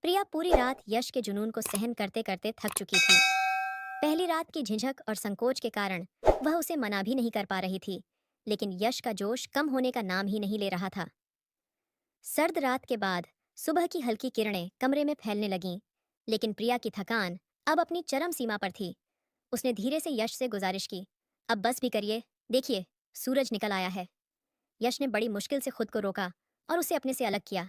प्रिया पूरी रात यश के जुनून को सहन करते करते थक चुकी थी। पहली रात की झिझक और संकोच के कारण वह उसे मना भी नहीं कर पा रही थी, लेकिन यश का जोश कम होने का नाम ही नहीं ले रहा था। सर्द रात के बाद सुबह की हल्की किरणें कमरे में फैलने लगीं, लेकिन प्रिया की थकान अब अपनी चरम सीमा पर थी। उसने धीरे से यश से गुजारिश की, अब बस भी करिए, देखिए सूरज निकल आया है। यश ने बड़ी मुश्किल से खुद को रोका और उसे अपने से अलग किया।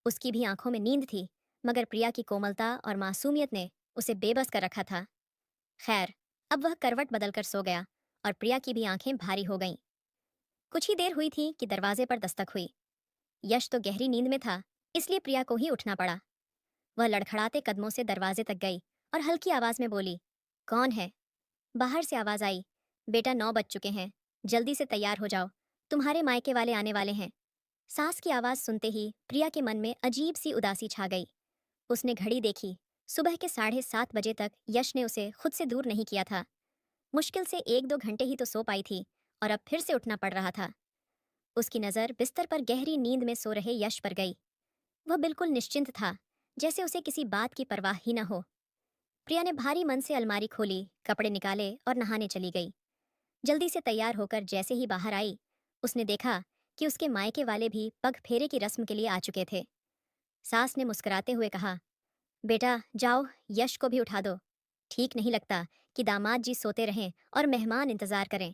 उसकी भी आंखों में नींद थी, मगर प्रिया की कोमलता और मासूमियत ने उसे बेबस कर रखा था। खैर, अब वह करवट बदलकर सो गया और प्रिया की भी आंखें भारी हो गईं। कुछ ही देर हुई थी कि दरवाजे पर दस्तक हुई। यश तो गहरी नींद में था, इसलिए प्रिया को ही उठना पड़ा। वह लड़खड़ाते कदमों से दरवाजे तक गई और हल्की आवाज में बोली, कौन है? बाहर से आवाज आई, बेटा 9 बज चुके हैं, जल्दी से तैयार हो जाओ, तुम्हारे मायके वाले आने वाले हैं। सास की आवाज सुनते ही प्रिया के मन में अजीब सी उदासी छा गई। उसने घड़ी देखी। सुबह के 7:30 बजे तक यश ने उसे खुद से दूर नहीं किया था। मुश्किल से 1-2 घंटे ही तो सो पाई थी और अब फिर से उठना पड़ रहा था। उसकी नज़र बिस्तर पर गहरी नींद में सो रहे यश पर गई। वह बिल्कुल निश्चिंत था, जैसे उसे किसी बात की परवाह ही न हो। प्रिया ने भारी मन से अलमारी खोली, कपड़े निकाले और नहाने चली गई। जल्दी से तैयार होकर जैसे ही बाहर आई, उसने देखा कि उसके मायके वाले भी पग फेरे की रस्म के लिए आ चुके थे। सास ने मुस्कुराते हुए कहा, बेटा जाओ, यश को भी उठा दो। ठीक नहीं लगता कि दामाद जी सोते रहें और मेहमान इंतजार करें।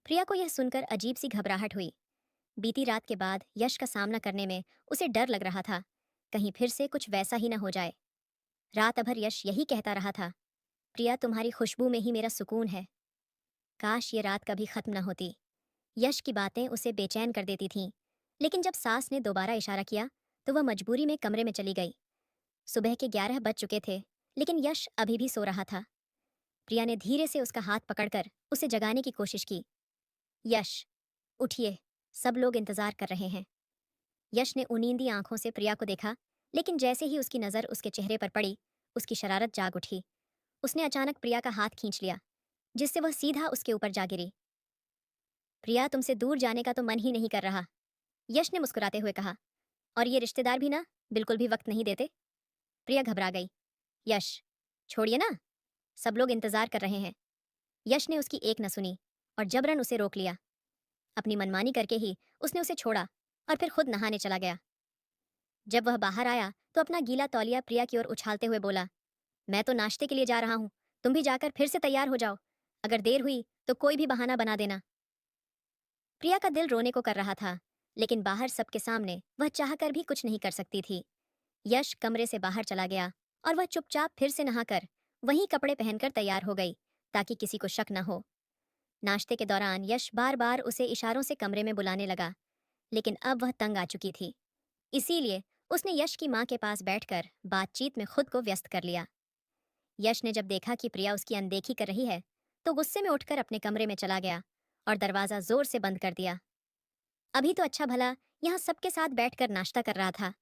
प्रिया को यह सुनकर अजीब सी घबराहट हुई। बीती रात के बाद यश का सामना करने में उसे डर लग रहा था, कहीं फिर से कुछ वैसा ही न हो जाए। रात भर यश यही कहता रहा था, प्रिया तुम्हारी खुशबू में ही मेरा सुकून है। काश ये रात कभी खत्म न होती। यश की बातें उसे बेचैन कर देती थीं, लेकिन जब सास ने दोबारा इशारा किया तो वह मजबूरी में कमरे में चली गई। सुबह के 11 बज चुके थे, लेकिन यश अभी भी सो रहा था। प्रिया ने धीरे से उसका हाथ पकड़कर उसे जगाने की कोशिश की। यश, उठिए, सब लोग इंतजार कर रहे हैं। यश ने उनींदी आंखों से प्रिया को देखा, लेकिन जैसे ही उसकी नजर उसके चेहरे पर पड़ी, उसकी शरारत जाग उठी। उसने अचानक प्रिया का हाथ खींच लिया, जिससे वह सीधा उसके ऊपर जा गिरी। प्रिया, तुमसे दूर जाने का तो मन ही नहीं कर रहा, यश ने मुस्कुराते हुए कहा। और ये रिश्तेदार भी ना, बिल्कुल भी वक्त नहीं देते। प्रिया घबरा गई। यश, छोड़िए ना, सब लोग इंतजार कर रहे हैं। यश ने उसकी एक न सुनी और जबरन उसे रोक लिया। अपनी मनमानी करके ही उसने उसे छोड़ा और फिर खुद नहाने चला गया। जब वह बाहर आया तो अपना गीला तौलिया प्रिया की ओर उछालते हुए बोला, मैं तो नाश्ते के लिए जा रहा हूँ, तुम भी जाकर फिर से तैयार हो जाओ। अगर देर हुई तो कोई भी बहाना बना देना। प्रिया का दिल रोने को कर रहा था, लेकिन बाहर सबके सामने वह चाहकर भी कुछ नहीं कर सकती थी। यश कमरे से बाहर चला गया और वह चुपचाप फिर से नहाकर वहीं कपड़े पहनकर तैयार हो गई, ताकि किसी को शक न हो। नाश्ते के दौरान यश बार बार उसे इशारों से कमरे में बुलाने लगा, लेकिन अब वह तंग आ चुकी थी। इसीलिए उसने यश की मां के पास बैठकर बातचीत में खुद को व्यस्त कर लिया। यश ने जब देखा कि प्रिया उसकी अनदेखी कर रही है, तो गुस्से में उठकर अपने कमरे में चला गया और दरवाजा जोर से बंद कर दिया। अभी तो अच्छा भला यहाँ सबके साथ बैठकर नाश्ता कर रहा था।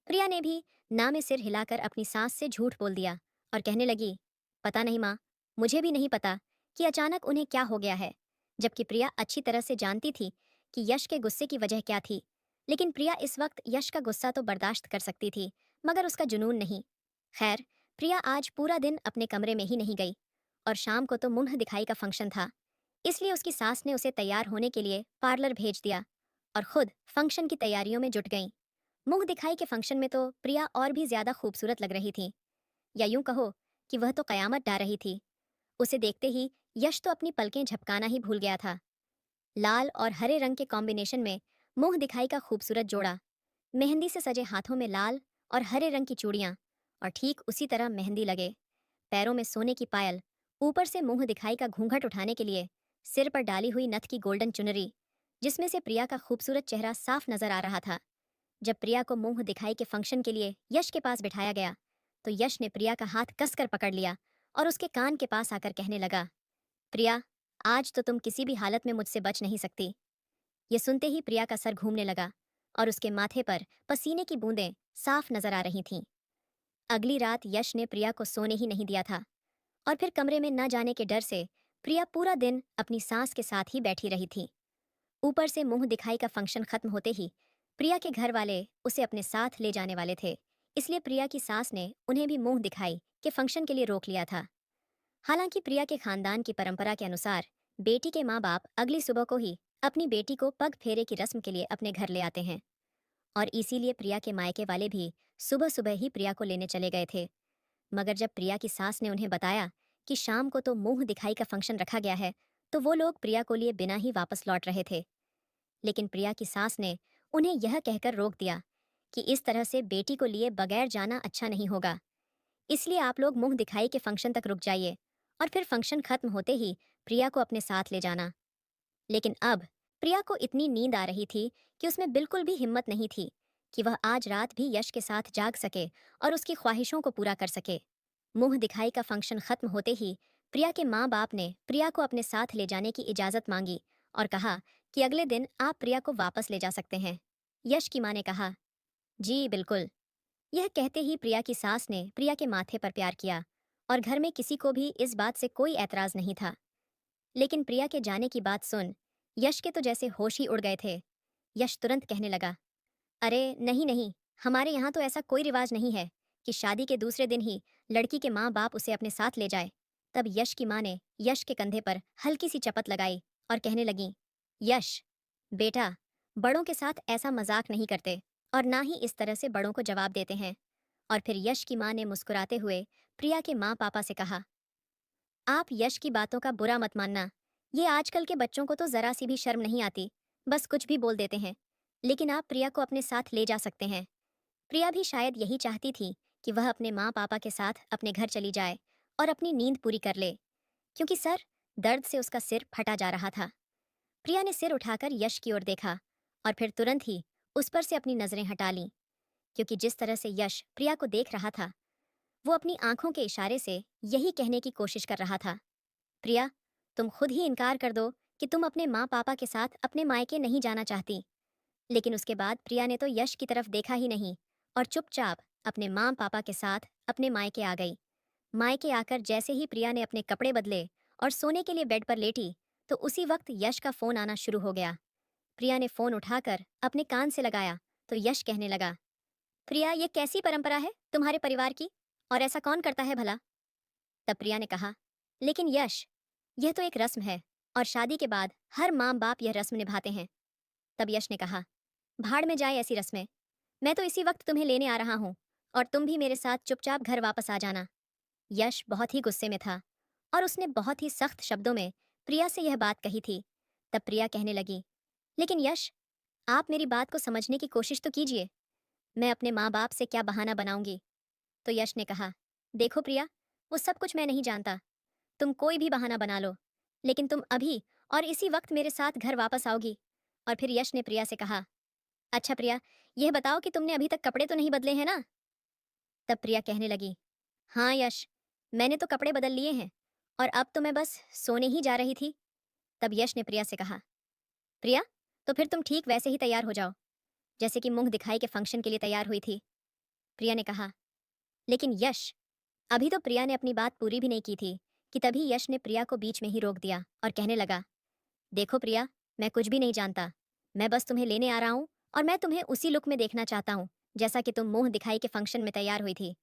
प्रिया ने भी ना में सिर हिलाकर अपनी सास से झूठ बोल दिया और कहने लगी, पता नहीं माँ, मुझे भी नहीं पता कि अचानक उन्हें क्या हो गया है। जबकि प्रिया अच्छी तरह से जानती थी कि यश के गुस्से की वजह क्या थी। लेकिन प्रिया इस वक्त यश का गुस्सा तो बर्दाश्त कर सकती थी, मगर उसका जुनून नहीं। खैर, प्रिया आज पूरा दिन अपने कमरे में ही नहीं गई और शाम को तो मुंह दिखाई का फंक्शन था। इसलिए उसकी सास ने उसे तैयार होने के लिए पार्लर भेज दिया और खुद फंक्शन की तैयारियों में जुट गईं। मुंह दिखाई के फंक्शन में तो प्रिया और भी ज्यादा खूबसूरत लग रही थी, या यूं कहो कि वह तो कयामत ढा रही थी। उसे देखते ही यश तो अपनी पलकें झपकाना ही भूल गया था। लाल और हरे रंग के कॉम्बिनेशन में मुंह दिखाई का खूबसूरत जोड़ा, मेहंदी से सजे हाथों में लाल और हरे रंग की चूड़ियां, और ठीक उसी तरह मेहंदी लगे पैरों में सोने की पायल, ऊपर से मुंह दिखाई का घूंघट उठाने के लिए सिर पर डाली हुई नथ की गोल्डन चुनरी, जिसमें से प्रिया का खूबसूरत चेहरा साफ नजर आ रहा था। जब प्रिया को मुंह दिखाई के फंक्शन के लिए यश के पास बिठाया गया, तो यश ने प्रिया का हाथ कसकर पकड़ लिया और उसके कान के पास आकर कहने लगा, प्रिया, आज तो तुम किसी भी हालत में मुझसे बच नहीं सकती। ये सुनते ही प्रिया का सर घूमने लगा और उसके माथे पर पसीने की बूंदें साफ नजर आ रही थीं। अगली रात यश ने प्रिया को सोने ही नहीं दिया था और फिर कमरे में न जाने के डर से प्रिया पूरा दिन अपनी सास के साथ ही बैठी रही थी। ऊपर से मुंह दिखाई का फंक्शन खत्म होते ही प्रिया के घर वाले उसे अपने साथ ले जाने वाले थे, इसलिए प्रिया की सास ने उन्हें भी मुंह दिखाई कि फंक्शन के लिए रोक लिया था। हालांकि प्रिया के खानदान की परंपरा के अनुसार बेटी के माँ बाप अगली सुबह को ही अपनी बेटी को पग फेरे की रस्म के लिए अपने घर ले आते हैं, और इसीलिए प्रिया के मायके वाले भी सुबह सुबह ही प्रिया को लेने चले गए थे। मगर जब प्रिया की सास ने उन्हें बताया कि शाम को तो मुंह दिखाई का फंक्शन रखा गया है, तो वो लोग प्रिया को लिए बिना ही वापस लौट रहे थे। लेकिन प्रिया की सास ने उन्हें यह कहकर रोक दिया कि इस तरह से बेटी को लिए बगैर जाना अच्छा नहीं होगा, इसलिए आप लोग मुंह दिखाई के फंक्शन तक रुक जाइए और फिर फंक्शन खत्म होते ही प्रिया को अपने साथ ले जाना। लेकिन अब प्रिया को इतनी नींद आ रही थी कि उसमें बिल्कुल भी हिम्मत नहीं थी कि वह आज रात भी यश के साथ जाग सके और उसकी ख्वाहिशों को पूरा कर सके। मुंह दिखाई का फंक्शन खत्म होते ही प्रिया के माँ बाप ने प्रिया को अपने साथ ले जाने की इजाज़त मांगी और कहा कि अगले दिन आप प्रिया को वापस ले जा सकते हैं। यश की माँ ने कहा, जी बिल्कुल। यह कहते ही प्रिया की सास ने प्रिया के माथे पर प्यार किया और घर में किसी को भी इस बात से कोई ऐतराज नहीं था। लेकिन प्रिया के जाने की बात सुन यश के तो जैसे होश ही उड़ गए थे। यश तुरंत कहने लगा, अरे नहीं नहीं, हमारे यहाँ तो ऐसा कोई रिवाज नहीं है कि शादी के दूसरे दिन ही लड़की के माँ बाप उसे अपने साथ ले जाए। तब यश की माँ ने यश के कंधे पर हल्की सी चपत लगाई और कहने लगी, यश बेटा, बड़ों के साथ ऐसा मजाक नहीं करते और ना ही इस तरह से बड़ों को जवाब देते हैं। और फिर यश की माँ ने मुस्कुराते हुए प्रिया के माँ पापा से कहा, आप यश की बातों का बुरा मत मानना। ये आजकल के बच्चों को तो जरा सी भी शर्म नहीं आती, बस कुछ भी बोल देते हैं। लेकिन आप प्रिया को अपने साथ ले जा सकते हैं। प्रिया भी शायद यही चाहती थी कि वह अपने माँ पापा के साथ अपने घर चली जाए और अपनी नींद पूरी कर ले, क्योंकि सर दर्द से उसका सिर फटा जा रहा था। प्रिया ने सिर उठाकर यश की ओर देखा और फिर तुरंत ही उस पर से अपनी नजरें हटा लीं, क्योंकि जिस तरह से यश प्रिया को देख रहा था, वो अपनी आंखों के इशारे से यही कहने की कोशिश कर रहा था, प्रिया, तुम खुद ही इनकार कर दो कि तुम अपने माँ पापा के साथ अपने मायके नहीं जाना चाहती। लेकिन उसके बाद प्रिया ने तो यश की तरफ देखा ही नहीं और चुपचाप अपने माँ पापा के साथ अपने मायके आ गई। मायके आकर जैसे ही प्रिया ने अपने कपड़े बदले और सोने के लिए बेड पर लेटी, तो उसी वक्त यश का फोन आना शुरू हो गया। प्रिया ने फोन उठाकर अपने कान से लगाया तो यश कहने लगा, प्रिया, ये कैसी परंपरा है तुम्हारे परिवार की, और ऐसा कौन करता है भला? तब प्रिया ने कहा, लेकिन यश, यह तो एक रस्म है और शादी के बाद हर माँ बाप यह रस्म निभाते हैं। तब यश ने कहा, भाड़ में जाए ऐसी रस्में, मैं तो इसी वक्त तुम्हें लेने आ रहा हूँ और तुम भी मेरे साथ चुपचाप घर वापस आ जाना। यश बहुत ही गुस्से में था और उसने बहुत ही सख्त शब्दों में प्रिया से यह बात कही थी। तब प्रिया कहने लगी, लेकिन यश, आप मेरी बात को समझने की कोशिश तो कीजिए। मैं अपने माँ बाप से क्या बहाना बनाऊंगी? तो यश ने कहा, देखो प्रिया, वो सब कुछ मैं नहीं जानता। तुम कोई भी बहाना बना लो, लेकिन तुम अभी और इसी वक्त मेरे साथ घर वापस आओगी। और फिर यश ने प्रिया से कहा, अच्छा प्रिया, यह बताओ कि तुमने अभी तक कपड़े तो नहीं बदले हैं ना? तब प्रिया कहने लगी, हाँ यश, मैंने तो कपड़े बदल लिए हैं और अब तो मैं बस सोने ही जा रही थी। तब यश ने प्रिया से कहा, प्रिया, तो फिर तुम ठीक वैसे ही तैयार हो जाओ जैसे कि मुंह दिखाई के फंक्शन के लिए तैयार हुई थी। प्रिया ने कहा, लेकिन यश, अभी तो प्रिया ने अपनी बात पूरी भी नहीं की थी कि तभी यश ने प्रिया को बीच में ही रोक दिया और कहने लगा, देखो प्रिया, मैं कुछ भी नहीं जानता। मैं बस तुम्हें लेने आ रहा हूँ और मैं तुम्हें उसी लुक में देखना चाहता हूँ जैसा कि तुम मुंह दिखाई के फंक्शन में तैयार हुई थी।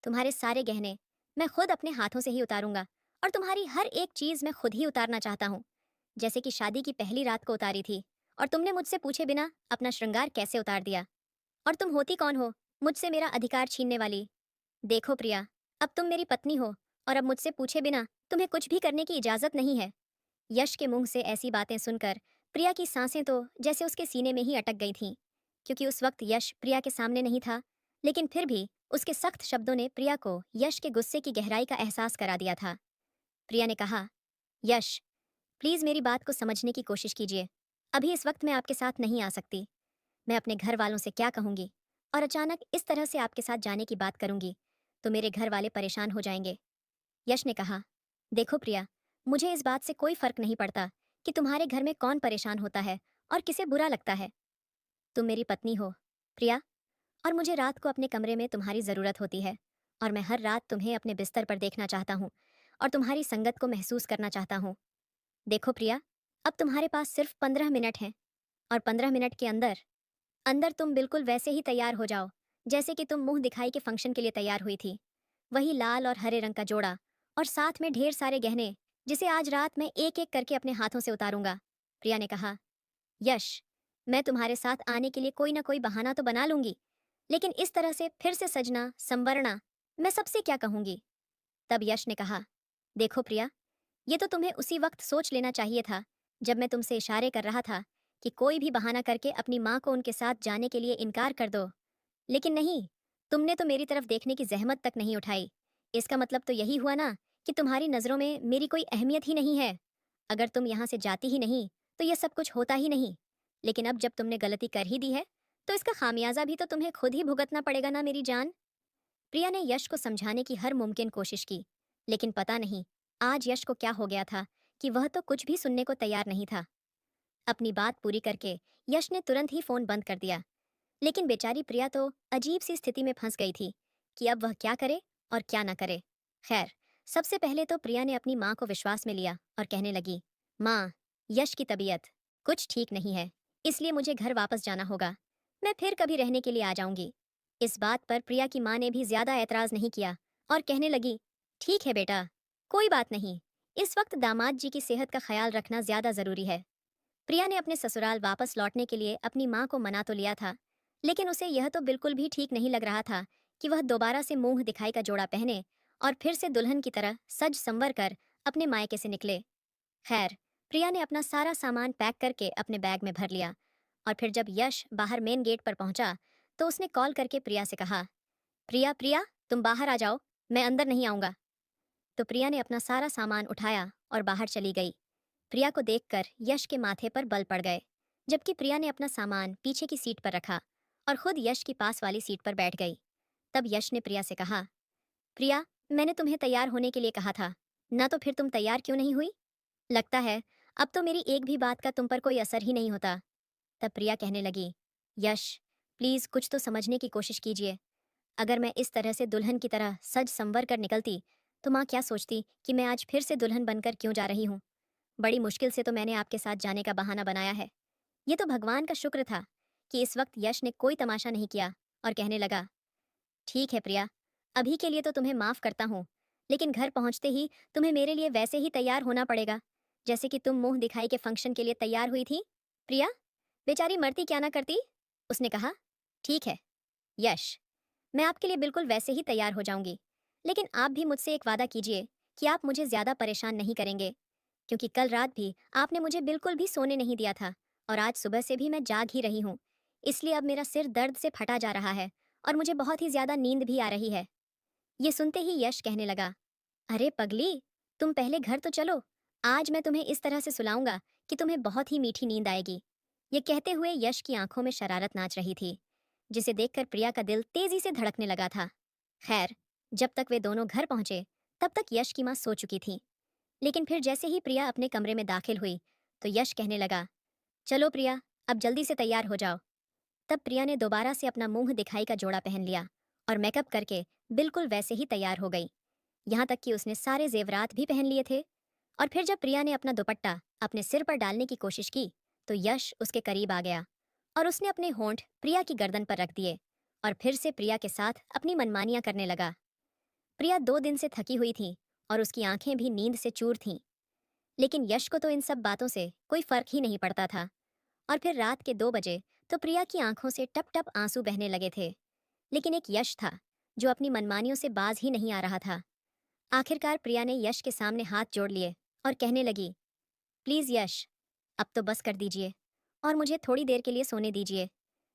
तुम्हारे सारे गहने मैं खुद अपने हाथों से ही उतारूंगा और तुम्हारी हर एक चीज मैं खुद ही उतारना चाहता हूँ, जैसे कि शादी की पहली रात को उतारी थी और तुमने मुझसे पूछे बिना अपना श्रृंगार कैसे उतार दिया। और तुम होती कौन हो मुझसे मेरा अधिकार छीनने वाली? देखो प्रिया, अब तुम मेरी पत्नी हो और अब मुझसे पूछे बिना तुम्हें कुछ भी करने की इजाजत नहीं है। यश के मुंह से ऐसी बातें सुनकर प्रिया की सांसें तो जैसे उसके सीने में ही अटक गई थीं, क्योंकि उस वक्त यश प्रिया के सामने नहीं था। लेकिन फिर भी उसके सख्त शब्दों ने प्रिया को यश के गुस्से की गहराई का एहसास करा दिया था। प्रिया ने कहा, यश, प्लीज मेरी बात को समझने की कोशिश कीजिए। अभी इस वक्त मैं आपके साथ नहीं आ सकती। मैं अपने घर वालों से क्या कहूंगी, और अचानक इस तरह से आपके साथ जाने की बात करूंगी तो मेरे घर वाले परेशान हो जाएंगे। यश ने कहा, देखो प्रिया, मुझे इस बात से कोई फर्क नहीं पड़ता कि तुम्हारे घर में कौन परेशान होता है और किसे बुरा लगता है। तुम मेरी पत्नी हो प्रिया, और मुझे रात को अपने कमरे में तुम्हारी ज़रूरत होती है और मैं हर रात तुम्हें अपने बिस्तर पर देखना चाहता हूँ और तुम्हारी संगत को महसूस करना चाहता हूँ। देखो प्रिया, अब तुम्हारे पास सिर्फ 15 मिनट हैं और 15 मिनट के अंदर अंदर तुम बिल्कुल वैसे ही तैयार हो जाओ जैसे कि तुम मुंह दिखाई के फंक्शन के लिए तैयार हुई थी। वही लाल और हरे रंग का जोड़ा और साथ में ढेर सारे गहने, जिसे आज रात मैं एक एक करके अपने हाथों से उतारूंगा। प्रिया ने कहा। यश, मैं तुम्हारे साथ आने के लिए कोई ना कोई बहाना तो बना लूंगी, लेकिन इस तरह से फिर से सजना संवरना, मैं सबसे क्या कहूंगी। तब यश ने कहा, देखो प्रिया, ये तो तुम्हें उसी वक्त सोच लेना चाहिए था जब मैं तुमसे इशारे कर रहा था कि कोई भी बहाना करके अपनी माँ को उनके साथ जाने के लिए इनकार कर दो। लेकिन नहीं, तुमने तो मेरी तरफ देखने की जहमत तक नहीं उठाई। इसका मतलब तो यही हुआ ना कि तुम्हारी नज़रों में मेरी कोई अहमियत ही नहीं है। अगर तुम यहाँ से जाती ही नहीं तो यह सब कुछ होता ही नहीं। लेकिन अब जब तुमने गलती कर ही दी है तो इसका खामियाजा भी तो तुम्हें खुद ही भुगतना पड़ेगा ना मेरी जान। प्रिया ने यश को समझाने की हर मुमकिन कोशिश की, लेकिन पता नहीं आज यश को क्या हो गया था कि वह तो कुछ भी सुनने को तैयार नहीं था। अपनी बात पूरी करके यश ने तुरंत ही फोन बंद कर दिया। लेकिन बेचारी प्रिया तो अजीब सी स्थिति में फंस गई थी कि अब वह क्या करे और क्या ना करे। खैर, सबसे पहले तो प्रिया ने अपनी माँ को विश्वास में लिया और कहने लगी, माँ, यश की तबीयत कुछ ठीक नहीं है, इसलिए मुझे घर वापस जाना होगा। मैं फिर कभी रहने के लिए आ जाऊंगी। इस बात पर प्रिया की माँ ने भी ज्यादा ऐतराज नहीं किया और कहने लगी, ठीक है बेटा, कोई बात नहीं। इस वक्त दामाद जी की सेहत का ख्याल रखना ज्यादा जरूरी है। प्रिया ने अपने ससुराल वापस लौटने के लिए अपनी माँ को मना तो लिया था, लेकिन उसे यह तो बिल्कुल भी ठीक नहीं लग रहा था कि वह दोबारा से मुंह दिखाई का जोड़ा पहने और फिर से दुल्हन की तरह सज संवर कर अपने मायके से निकले। खैर, प्रिया ने अपना सारा सामान पैक करके अपने बैग में भर लिया और फिर जब यश बाहर मेन गेट पर पहुंचा तो उसने कॉल करके प्रिया से कहा, प्रिया प्रिया, तुम बाहर आ जाओ, मैं अंदर नहीं आऊंगा। तो प्रिया ने अपना सारा सामान उठाया और बाहर चली गई। प्रिया को देखकर यश के माथे पर बल पड़ गए, जबकि प्रिया ने अपना सामान पीछे की सीट पर रखा और खुद यश की पास वाली सीट पर बैठ गई। तब यश ने प्रिया से कहा, प्रिया, मैंने तुम्हें तैयार होने के लिए कहा था ना, तो फिर तुम तैयार क्यों नहीं हुई? लगता है अब तो मेरी एक भी बात का तुम पर कोई असर ही नहीं होता। तब प्रिया कहने लगी, यश, प्लीज कुछ तो समझने की कोशिश कीजिए। अगर मैं इस तरह से दुल्हन की तरह सज संवर कर निकलती तो माँ क्या सोचती कि मैं आज फिर से दुल्हन बनकर क्यों जा रही हूँ। बड़ी मुश्किल से तो मैंने आपके साथ जाने का बहाना बनाया है। ये तो भगवान का शुक्र था कि इस वक्त यश ने कोई तमाशा नहीं किया और कहने लगा, ठीक है प्रिया, अभी के लिए तो तुम्हें माफ करता हूँ, लेकिन घर पहुंचते ही तुम्हें मेरे लिए वैसे ही तैयार होना पड़ेगा जैसे कि तुम मुंह दिखाई के फंक्शन के लिए तैयार हुई थी। प्रिया बेचारी मरती क्या ना करती। उसने कहा, ठीक है यश, मैं आपके लिए बिल्कुल वैसे ही तैयार हो जाऊंगी, लेकिन आप भी मुझसे एक वादा कीजिए कि आप मुझे ज्यादा परेशान नहीं करेंगे, क्योंकि कल रात भी आपने मुझे बिल्कुल भी सोने नहीं दिया था और आज सुबह से भी मैं जाग ही रही हूँ। इसलिए अब मेरा सिर दर्द से फटा जा रहा है और मुझे बहुत ही ज्यादा नींद भी आ रही है। ये सुनते ही यश कहने लगा, अरे पगली, तुम पहले घर तो चलो, आज मैं तुम्हें इस तरह से सुलाऊंगा कि तुम्हें बहुत ही मीठी नींद आएगी। ये कहते हुए यश की आंखों में शरारत नाच रही थी, जिसे देखकर प्रिया का दिल तेजी से धड़कने लगा था। खैर, जब तक वे दोनों घर पहुंचे तब तक यश की माँ सो चुकी थी। लेकिन फिर जैसे ही प्रिया अपने कमरे में दाखिल हुई तो यश कहने लगा, चलो प्रिया, अब जल्दी से तैयार हो जाओ। तब प्रिया ने दोबारा से अपना मुंह दिखाई का जोड़ा पहन लिया और मेकअप करके बिल्कुल वैसे ही तैयार हो गई। यहाँ तक कि उसने सारे जेवरात भी पहन लिए थे। और फिर जब प्रिया ने अपना दुपट्टा अपने सिर पर डालने की कोशिश की तो यश उसके करीब आ गया और उसने अपने होंठ प्रिया की गर्दन पर रख दिए और फिर से प्रिया के साथ अपनी मनमानियां करने लगा। प्रिया 2 दिन से थकी हुई थी और उसकी आंखें भी नींद से चूर थीं। लेकिन यश को तो इन सब बातों से कोई फर्क ही नहीं पड़ता था। और फिर रात के 2 बजे तो प्रिया की आंखों से टप टप आंसू बहने लगे थे। लेकिन एक यश था जो अपनी मनमानियों से बाज ही नहीं आ रहा था। आखिरकार प्रिया ने यश के सामने हाथ जोड़ लिए और कहने लगी, प्लीज यश, अब तो बस कर दीजिए और मुझे थोड़ी देर के लिए सोने दीजिए।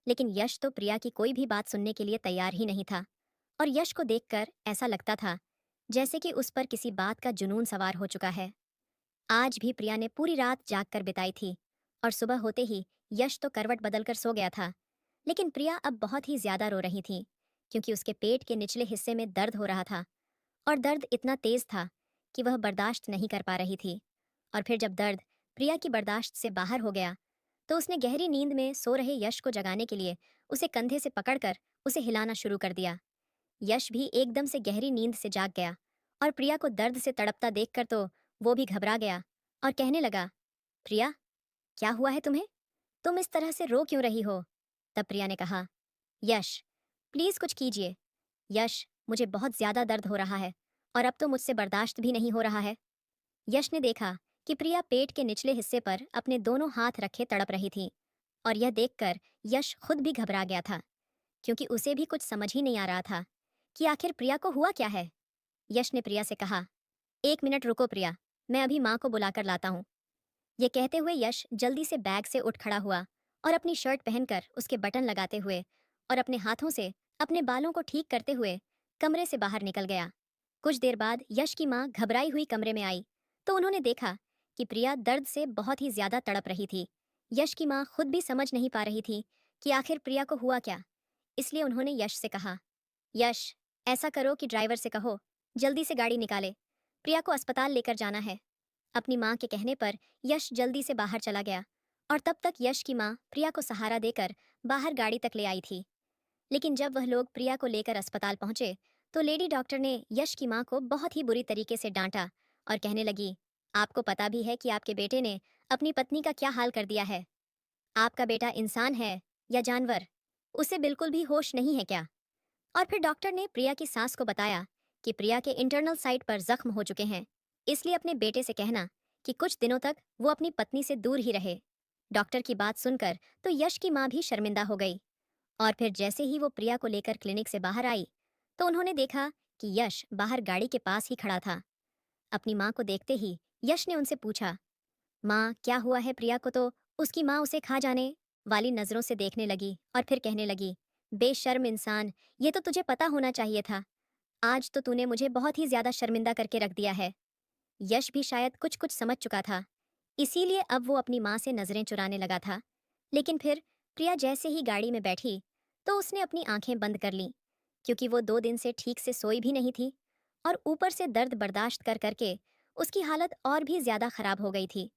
लेकिन यश तो प्रिया की कोई भी बात सुनने के लिए तैयार ही नहीं था और यश को देखकर ऐसा लगता था जैसे कि उस पर किसी बात का जुनून सवार हो चुका है। आज भी प्रिया ने पूरी रात जाग कर बिताई थी और सुबह होते ही यश तो करवट बदलकर सो गया था। लेकिन प्रिया अब बहुत ही ज्यादा रो रही थी क्योंकि उसके पेट के निचले हिस्से में दर्द हो रहा था और दर्द इतना तेज था कि वह बर्दाश्त नहीं कर पा रही थी। और फिर जब दर्द प्रिया की बर्दाश्त से बाहर हो गया तो उसने गहरी नींद में सो रहे यश को जगाने के लिए उसे कंधे से पकड़कर उसे हिलाना शुरू कर दिया। यश भी एकदम से गहरी नींद से जाग गया और प्रिया को दर्द से तड़पता देखकर तो वो भी घबरा गया और कहने लगा, प्रिया, क्या हुआ है तुम्हें? तुम इस तरह से रो क्यों रही हो? तब प्रिया ने कहा, यश, प्लीज कुछ कीजिए। यश, मुझे बहुत ज्यादा दर्द हो रहा है और अब तो मुझसे बर्दाश्त भी नहीं हो रहा है। यश ने देखा कि प्रिया पेट के निचले हिस्से पर अपने दोनों हाथ रखे तड़प रही थी, और यह देखकर यश खुद भी घबरा गया था, क्योंकि उसे भी कुछ समझ ही नहीं आ रहा था कि आखिर प्रिया को हुआ क्या है। यश ने प्रिया से कहा, 1 मिनट रुको प्रिया, मैं अभी माँ को बुलाकर लाता हूँ। ये कहते हुए यश जल्दी से बैग से उठ खड़ा हुआ और अपनी शर्ट पहनकर उसके बटन लगाते हुए और अपने हाथों से अपने बालों को ठीक करते हुए कमरे से बाहर निकल गया। कुछ देर बाद यश की माँ घबराई हुई कमरे में आई तो उन्होंने देखा कि प्रिया दर्द से बहुत ही ज्यादा तड़प रही थी। यश की माँ खुद भी समझ नहीं पा रही थी कि आखिर प्रिया को हुआ क्या। इसलिए उन्होंने यश से कहा, यश, ऐसा करो कि ड्राइवर से कहो जल्दी से गाड़ी निकाले, प्रिया को अस्पताल लेकर जाना है। अपनी माँ के कहने पर यश जल्दी से बाहर चला गया और तब तक यश की माँ प्रिया को सहारा देकर बाहर गाड़ी तक ले आई थी। लेकिन जब वह लोग प्रिया को लेकर अस्पताल पहुंचे तो लेडी डॉक्टर ने यश की माँ को बहुत ही बुरी तरीके से डांटा और कहने लगी, आपको पता भी है कि आपके बेटे ने अपनी पत्नी का क्या हाल कर दिया है। आपका बेटा इंसान है या जानवर? उसे बिल्कुल भी होश नहीं है क्या? और फिर डॉक्टर ने प्रिया की सास को बताया कि प्रिया के इंटरनल साइट पर जख्म हो चुके हैं, इसलिए अपने बेटे से कहना कि कुछ दिनों तक वो अपनी पत्नी से दूर ही रहे। डॉक्टर की बात सुनकर तो यश की माँ भी शर्मिंदा हो गई, और फिर जैसे ही वो प्रिया को लेकर क्लिनिक से बाहर आई तो उन्होंने देखा कि यश बाहर गाड़ी के पास ही खड़ा था। अपनी माँ को देखते ही यश ने उनसे पूछा, माँ क्या हुआ है प्रिया को? तो उसकी माँ उसे खा जाने वाली नजरों से देखने लगी और फिर कहने लगी, बेशर्म इंसान, ये तो तुझे पता होना चाहिए था। आज तो तूने मुझे बहुत ही ज्यादा शर्मिंदा करके रख दिया है। यश भी शायद कुछ कुछ समझ चुका था, इसीलिए अब वो अपनी माँ से नजरें चुराने लगा था। लेकिन फिर प्रिया जैसे ही गाड़ी में बैठी तो उसने अपनी आंखें बंद कर लीं, क्योंकि वो 2 दिन से ठीक से सोई भी नहीं थी और ऊपर से दर्द बर्दाश्त कर करके उसकी हालत और भी ज्यादा खराब हो गई थी।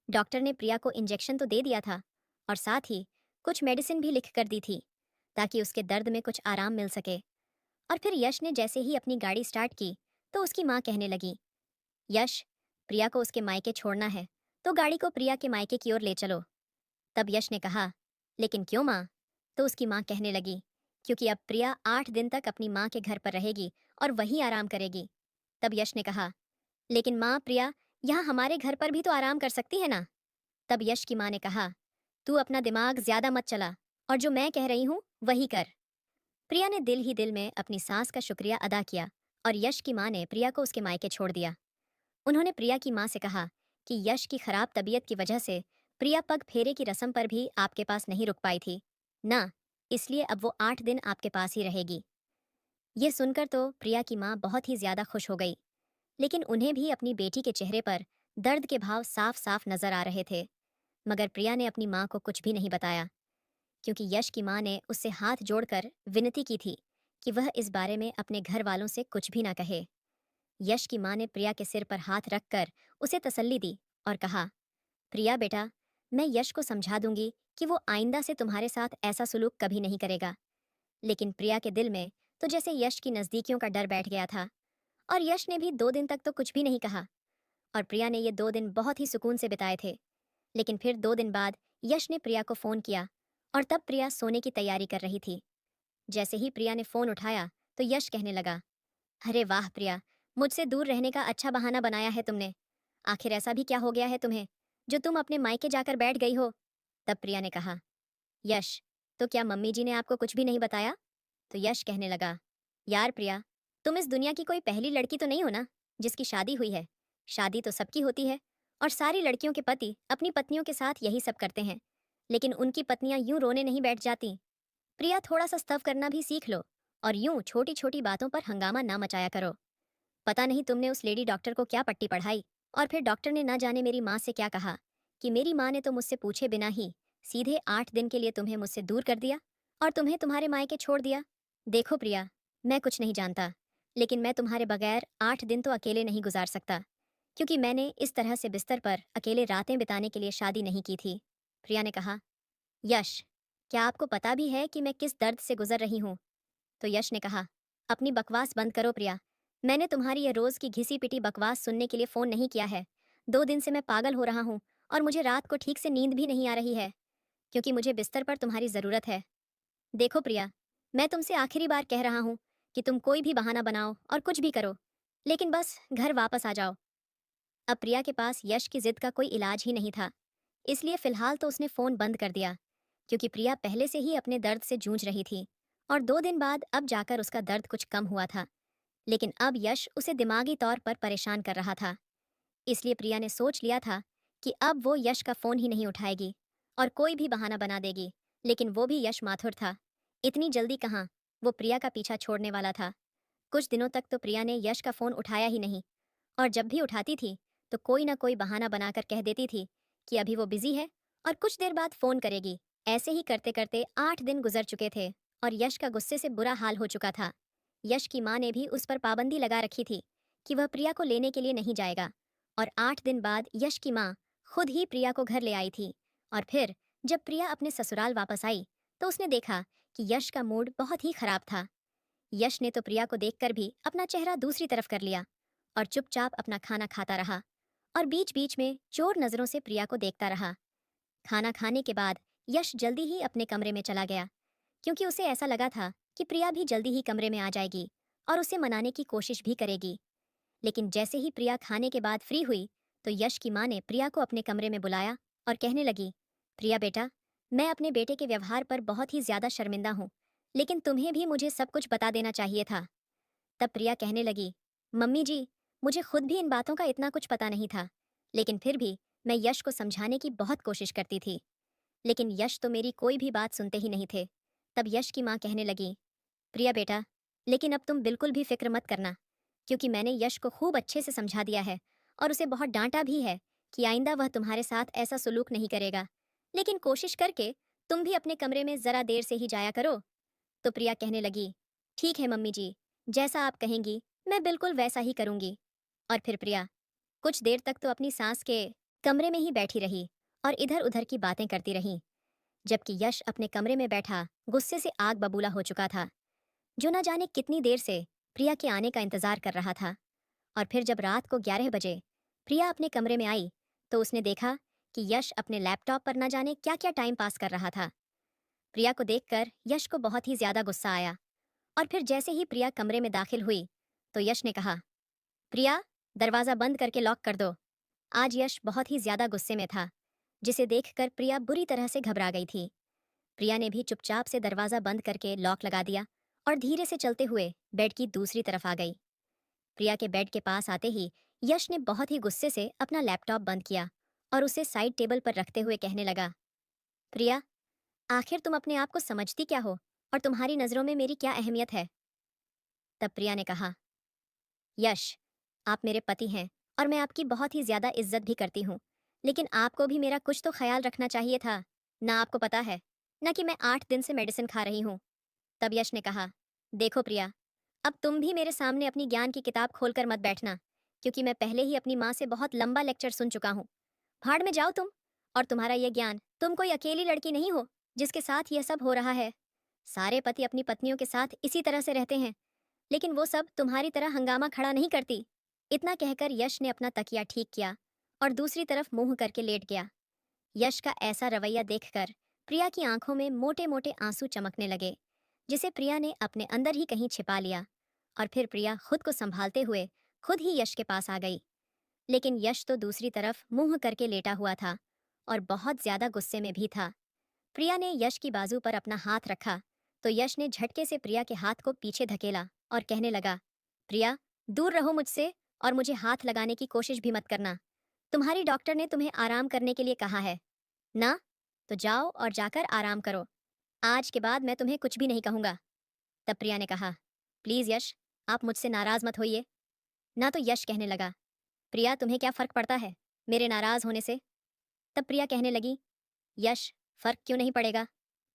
डॉक्टर ने प्रिया को इंजेक्शन तो दे दिया था और साथ ही कुछ मेडिसिन भी लिख कर दी थी ताकि उसके दर्द में कुछ आराम मिल सके। और फिर यश ने जैसे ही अपनी गाड़ी स्टार्ट की तो उसकी माँ कहने लगी, यश, प्रिया को उसके मायके छोड़ना है तो गाड़ी को प्रिया के मायके की ओर ले चलो। तब यश ने कहा, लेकिन क्यों माँ? तो उसकी माँ कहने लगी, क्योंकि अब प्रिया 8 दिन तक अपनी माँ के घर पर रहेगी और वहीं आराम करेगी। तब यश ने कहा, लेकिन माँ, प्रिया यहाँ हमारे घर पर भी तो आराम कर सकती है ना। तब यश की माँ ने कहा, तू अपना दिमाग ज्यादा मत चला और जो मैं कह रही हूँ वही कर। प्रिया ने दिल ही दिल में अपनी सास का शुक्रिया अदा किया और यश की माँ ने प्रिया को उसके मायके छोड़ दिया। उन्होंने प्रिया की माँ से कहा कि यश की खराब तबीयत की वजह से प्रिया पग फेरे की रस्म पर भी आपके पास नहीं रुक पाई थी ना, इसलिए अब वो 8 दिन आपके पास ही रहेगी। ये सुनकर तो प्रिया की माँ बहुत ही ज्यादा खुश हो गई, लेकिन उन्हें भी अपनी बेटी के चेहरे पर दर्द के भाव साफ साफ नजर आ रहे थे। मगर प्रिया ने अपनी माँ को कुछ भी नहीं बताया, क्योंकि यश की माँ ने उससे हाथ जोड़कर विनती की थी कि वह इस बारे में अपने घर वालों से कुछ भी ना कहे। यश की माँ ने प्रिया के सिर पर हाथ रखकर उसे तसल्ली दी और कहा, प्रिया बेटा, मैं यश को समझा दूंगी कि वो आइंदा से तुम्हारे साथ ऐसा सुलूक कभी नहीं करेगा। लेकिन प्रिया के दिल में तो जैसे यश की नजदीकियों का डर बैठ गया था, और यश ने भी 2 दिन तक तो कुछ भी नहीं कहा, और प्रिया ने ये 2 दिन बहुत ही सुकून से बिताए थे। लेकिन फिर 2 दिन बाद यश ने प्रिया को फोन किया और तब प्रिया सोने की तैयारी कर रही थी। जैसे ही प्रिया ने फोन उठाया तो यश कहने लगा, अरे वाह प्रिया, मुझसे दूर रहने का अच्छा बहाना बनाया है तुमने। आखिर ऐसा भी क्या हो गया है तुम्हें जो तुम अपने मायके जाकर बैठ गई हो? तब प्रिया ने कहा, यश, तो क्या मम्मी जी ने आपको कुछ भी नहीं बताया? तो यश कहने लगा, यार प्रिया, तुम इस दुनिया की कोई पहली लड़की तो नहीं हो ना जिसकी शादी हुई है। शादी तो सबकी होती है और सारी लड़कियों के पति अपनी पत्नियों के साथ यही सब करते हैं, लेकिन उनकी पत्नियां यूं रोने नहीं बैठ जाती। प्रिया, थोड़ा सा स्तव करना भी सीख लो और यूं छोटी छोटी बातों पर हंगामा ना मचाया करो। पता नहीं तुमने उस लेडी डॉक्टर को क्या पट्टी पढ़ाई, और फिर डॉक्टर ने ना जाने मेरी माँ से क्या कहा कि मेरी माँ ने तो मुझसे पूछे बिना ही सीधे 8 दिन के लिए तुम्हें मुझसे दूर कर दिया और तुम्हें तुम्हारे मायके छोड़ दिया। देखो प्रिया, मैं कुछ नहीं जानता, लेकिन मैं तुम्हारे बगैर 8 दिन तो अकेले नहीं गुजार सकता, क्योंकि मैंने इस तरह से बिस्तर पर अकेले रातें बिताने के लिए शादी नहीं की थी। प्रिया ने कहा, यश, क्या आपको पता भी है कि मैं किस दर्द से गुजर रही हूँ? तो यश ने कहा, अपनी बकवास बंद करो प्रिया, मैंने तुम्हारी ये रोज की घिसी पिटी बकवास सुनने के लिए फोन नहीं किया है। 2 दिन से मैं पागल हो रहा हूँ और मुझे रात को ठीक से नींद भी नहीं आ रही है, क्योंकि मुझे बिस्तर पर तुम्हारी जरूरत है। देखो प्रिया, मैं तुमसे आखिरी बार कह रहा हूँ कि तुम कोई भी बहाना बनाओ और कुछ भी करो, लेकिन बस घर वापस आ जाओ। अब प्रिया के पास यश की जिद का कोई इलाज ही नहीं था, इसलिए फिलहाल तो उसने फोन बंद कर दिया, क्योंकि प्रिया पहले से ही अपने दर्द से जूझ रही थी और 2 दिन बाद अब जाकर उसका दर्द कुछ कम हुआ था। लेकिन अब यश उसे दिमागी तौर पर परेशान कर रहा था। इसलिए प्रिया ने सोच लिया था कि अब वो यश का फोन ही नहीं उठाएगी और कोई भी बहाना बना देगी। लेकिन वो भी यश माथुर था, इतनी जल्दी कहाँ वो प्रिया का पीछा छोड़ने वाला था। कुछ दिनों तक तो प्रिया ने यश का फोन उठाया ही नहीं, और जब भी उठाती थी तो कोई ना कोई बहाना बनाकर कह देती थी कि अभी वो बिजी है और कुछ देर बाद फोन करेगी। ऐसे ही करते करते 8 दिन गुजर चुके थे और यश का गुस्से से बुरा हाल हो चुका था। यश की माँ ने भी उस पर पाबंदी लगा रखी थी कि वह प्रिया को लेने के लिए नहीं जाएगा। और 8 दिन बाद यश की माँ खुद ही प्रिया को घर ले आई थी। और फिर जब प्रिया अपने ससुराल वापस आई तो उसने देखा कि यश का मूड बहुत ही खराब था। यश ने तो प्रिया को देखकर भी अपना चेहरा दूसरी तरफ कर लिया और चुपचाप अपना खाना खाता रहा और बीच बीच में चोर नजरों से प्रिया को देखता रहा। खाना खाने के बाद यश जल्दी ही अपने कमरे में चला गया, क्योंकि उसे ऐसा लगा था कि प्रिया भी जल्दी ही कमरे में आ जाएगी और उसे मनाने की कोशिश भी करेगी। लेकिन जैसे ही प्रिया खाने के बाद फ्री हुई तो यश की माँ ने प्रिया को अपने कमरे में बुलाया और कहने लगी, प्रिया बेटा, मैं अपने बेटे के व्यवहार पर बहुत ही ज्यादा शर्मिंदा हूँ, लेकिन तुम्हें भी मुझे सब कुछ बता देना चाहिए था। तब प्रिया कहने लगी, मम्मी जी, मुझे खुद भी इन बातों का इतना कुछ पता नहीं था, लेकिन फिर भी मैं यश को समझाने की बहुत कोशिश करती थी, लेकिन यश तो मेरी कोई भी बात सुनते ही नहीं थे। तब यश की माँ कहने लगी, प्रिया बेटा, लेकिन अब तुम बिल्कुल भी फिक्र मत करना, क्योंकि मैंने यश को खूब अच्छे से समझा दिया है और उसे बहुत डांटा भी है कि आइंदा वह तुम्हारे साथ ऐसा सुलूक नहीं करेगा। लेकिन कोशिश करके तुम भी अपने कमरे में जरा देर से ही जाया करो। तो प्रिया कहने लगी, ठीक है मम्मी जी, जैसा आप कहेंगी मैं बिल्कुल वैसा ही करूंगी। और फिर प्रिया कुछ देर तक तो अपनी सास के कमरे में ही बैठी रही और इधर उधर की बातें करती रही, जबकि यश अपने कमरे में बैठा गुस्से से आग बबूला हो चुका था, जो न जाने कितनी देर से प्रिया के आने का इंतजार कर रहा था। और फिर जब रात को 11 बजे प्रिया अपने कमरे में आई तो उसने देखा कि यश अपने लैपटॉप पर न जाने क्या क्या टाइम पास कर रहा था। प्रिया को देखकर यश को बहुत ही ज्यादा गुस्सा आया और फिर जैसे ही प्रिया कमरे में दाखिल हुई तो यश ने कहा, प्रिया, दरवाजा बंद करके लॉक कर दो। आज यश बहुत ही ज्यादा गुस्से में था, जिसे देखकर प्रिया बुरी तरह से घबरा गई थी। प्रिया ने भी चुपचाप से दरवाजा बंद करके लॉक लगा दिया और धीरे से चलते हुए बेड की दूसरी तरफ आ गई। प्रिया के बेड के पास आते ही यश ने बहुत ही गुस्से से अपना लैपटॉप बंद किया और उसे साइड टेबल पर रखते हुए कहने लगा, प्रिया, आखिर तुम अपने आप को समझती क्या हो और तुम्हारी नजरों में मेरी क्या अहमियत है? तब प्रिया ने कहा, यश, आप मेरे पति हैं और मैं आपकी बहुत ही ज्यादा इज्जत भी करती हूँ, लेकिन आपको भी मेरा कुछ तो ख्याल रखना चाहिए था। ना आपको पता है ना कि मैं 8 दिन से मेडिसिन खा रही हूँ। तब यश ने कहा, देखो प्रिया, अब तुम भी मेरे सामने अपनी ज्ञान की किताब खोलकर मत बैठना, क्योंकि मैं पहले ही अपनी माँ से बहुत लंबा लेक्चर सुन चुका हूँ। भाड़ में जाओ तुम और तुम्हारा यह ज्ञान। तुम कोई अकेली लड़की नहीं हो जिसके साथ यह सब हो रहा है। सारे पति अपनी पत्नियों के साथ इसी तरह से रहते हैं, लेकिन वो सब तुम्हारी तरह हंगामा खड़ा नहीं करती। इतना कहकर यश ने अपना तकिया ठीक किया और दूसरी तरफ मुंह करके लेट गया। यश का ऐसा रवैया देखकर प्रिया की आंखों में मोटे मोटे आंसू चमकने लगे, जिसे प्रिया ने अपने अंदर ही कहीं छिपा लिया। और फिर प्रिया खुद को संभालते हुए खुद ही यश के पास आ गई। लेकिन यश तो दूसरी तरफ मुंह करके लेटा हुआ था और बहुत ज्यादा गुस्से में भी था। प्रिया ने यश की बाजू पर अपना हाथ रखा तो यश ने झटके से प्रिया के हाथ को पीछे धकेला और कहने लगा, प्रिया, दूर रहो मुझसे और मुझे हाथ लगाने की कोशिश भी मत करना। तुम्हारी डॉक्टर ने तुम्हें आराम करने के लिए कहा है ना, तो जाओ और जाकर आराम करो। आज के बाद मैं तुम्हें कुछ भी नहीं कहूंगा। तब प्रिया ने कहा, प्लीज यश, आप मुझसे नाराज मत होइए ना। तो यश कहने लगा, प्रिया, तुम्हें क्या फर्क पड़ता है मेरे नाराज होने से? तब प्रिया कहने लगी, यश, फर्क क्यों नहीं पड़ेगा?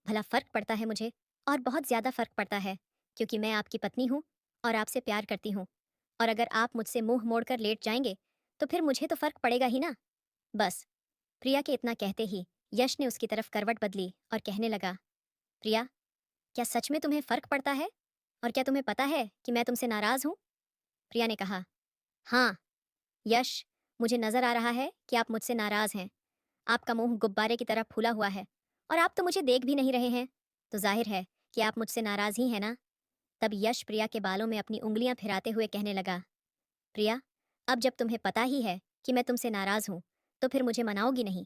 भला फर्क पड़ता है मुझे, और बहुत ज्यादा फर्क पड़ता है, क्योंकि मैं आपकी पत्नी हूँ और आपसे प्यार करती हूँ। और अगर आप मुझसे मुंह मोड़कर लेट जाएंगे तो फिर मुझे तो फर्क पड़ेगा ही ना। बस। प्रिया के इतना कहते ही यश ने उसकी तरफ करवट बदली और कहने लगा, प्रिया, क्या सच में तुम्हें फर्क पड़ता है? और क्या तुम्हें पता है कि मैं तुमसे नाराज हूँ? प्रिया ने कहा, हाँ यश, मुझे नजर आ रहा है कि आप मुझसे नाराज हैं। आपका मुंह गुब्बारे की तरह फूला हुआ है और आप तो मुझे देख भी नहीं रहे हैं, तो जाहिर है कि आप मुझसे नाराज ही हैं ना? तब यश प्रिया के बालों में अपनी उंगलियां फिराते हुए कहने लगा, प्रिया, अब जब तुम्हें पता ही है कि मैं तुमसे नाराज हूं, तो फिर मुझे मनाओगी नहीं?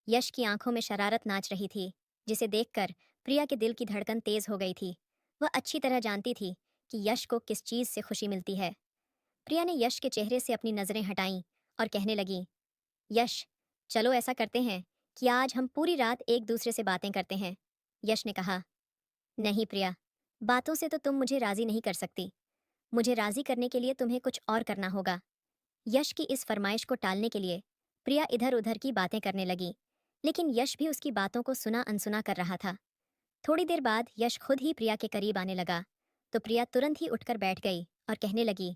यश की आंखों में शरारत नाच रही थी, जिसे देखकर प्रिया के दिल की धड़कन तेज हो गई थी। वह अच्छी तरह जानती थी कि यश को किस चीज से खुशी मिलती है। प्रिया ने यश के चेहरे से अपनी नजरें हटाईं और कहने लगी, यश, चलो ऐसा करते हैं कि आज हम पूरी रात एक दूसरे से बातें करते हैं। यश ने कहा, नहीं प्रिया, बातों से तो तुम मुझे राजी नहीं कर सकती। मुझे राजी करने के लिए तुम्हें कुछ और करना होगा। यश की इस फरमाइश को टालने के लिए प्रिया इधर उधर की बातें करने लगी, लेकिन यश भी उसकी बातों को सुना अनसुना कर रहा था। थोड़ी देर बाद यश खुद ही प्रिया के करीब आने लगा, तो प्रिया तुरंत ही उठकर बैठ गई और कहने लगी,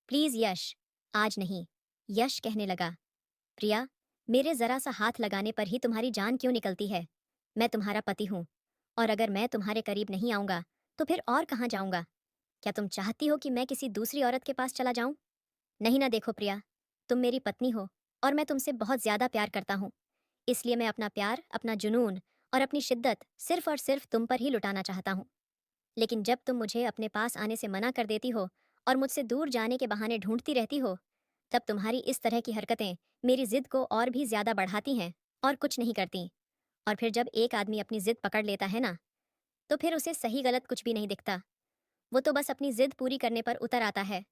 प्लीज यश, आज नहीं। यश कहने लगा, प्रिया, मेरे जरा सा हाथ लगाने पर ही तुम्हारी जान क्यों निकलती है? मैं तुम्हारा पति हूं, और अगर मैं तुम्हारे करीब नहीं आऊंगा तो फिर और कहाँ जाऊंगा? क्या तुम चाहती हो कि मैं किसी दूसरी औरत के पास चला जाऊं? नहीं ना। देखो प्रिया, तुम मेरी पत्नी हो और मैं तुमसे बहुत ज्यादा प्यार करता हूँ। इसलिए मैं अपना प्यार, अपना जुनून और अपनी शिद्दत सिर्फ और सिर्फ तुम पर ही लुटाना चाहता हूँ। लेकिन जब तुम मुझे अपने पास आने से मना कर देती हो और मुझसे दूर जाने के बहाने ढूंढती रहती हो, तब तुम्हारी इस तरह की हरकतें मेरी जिद को और भी ज्यादा बढ़ाती हैं और कुछ नहीं करती। और फिर जब एक आदमी अपनी जिद पकड़ लेता है ना, तो फिर उसे सही गलत कुछ भी नहीं दिखता। वो तो बस अपनी जिद पूरी करने पर उतर आता है।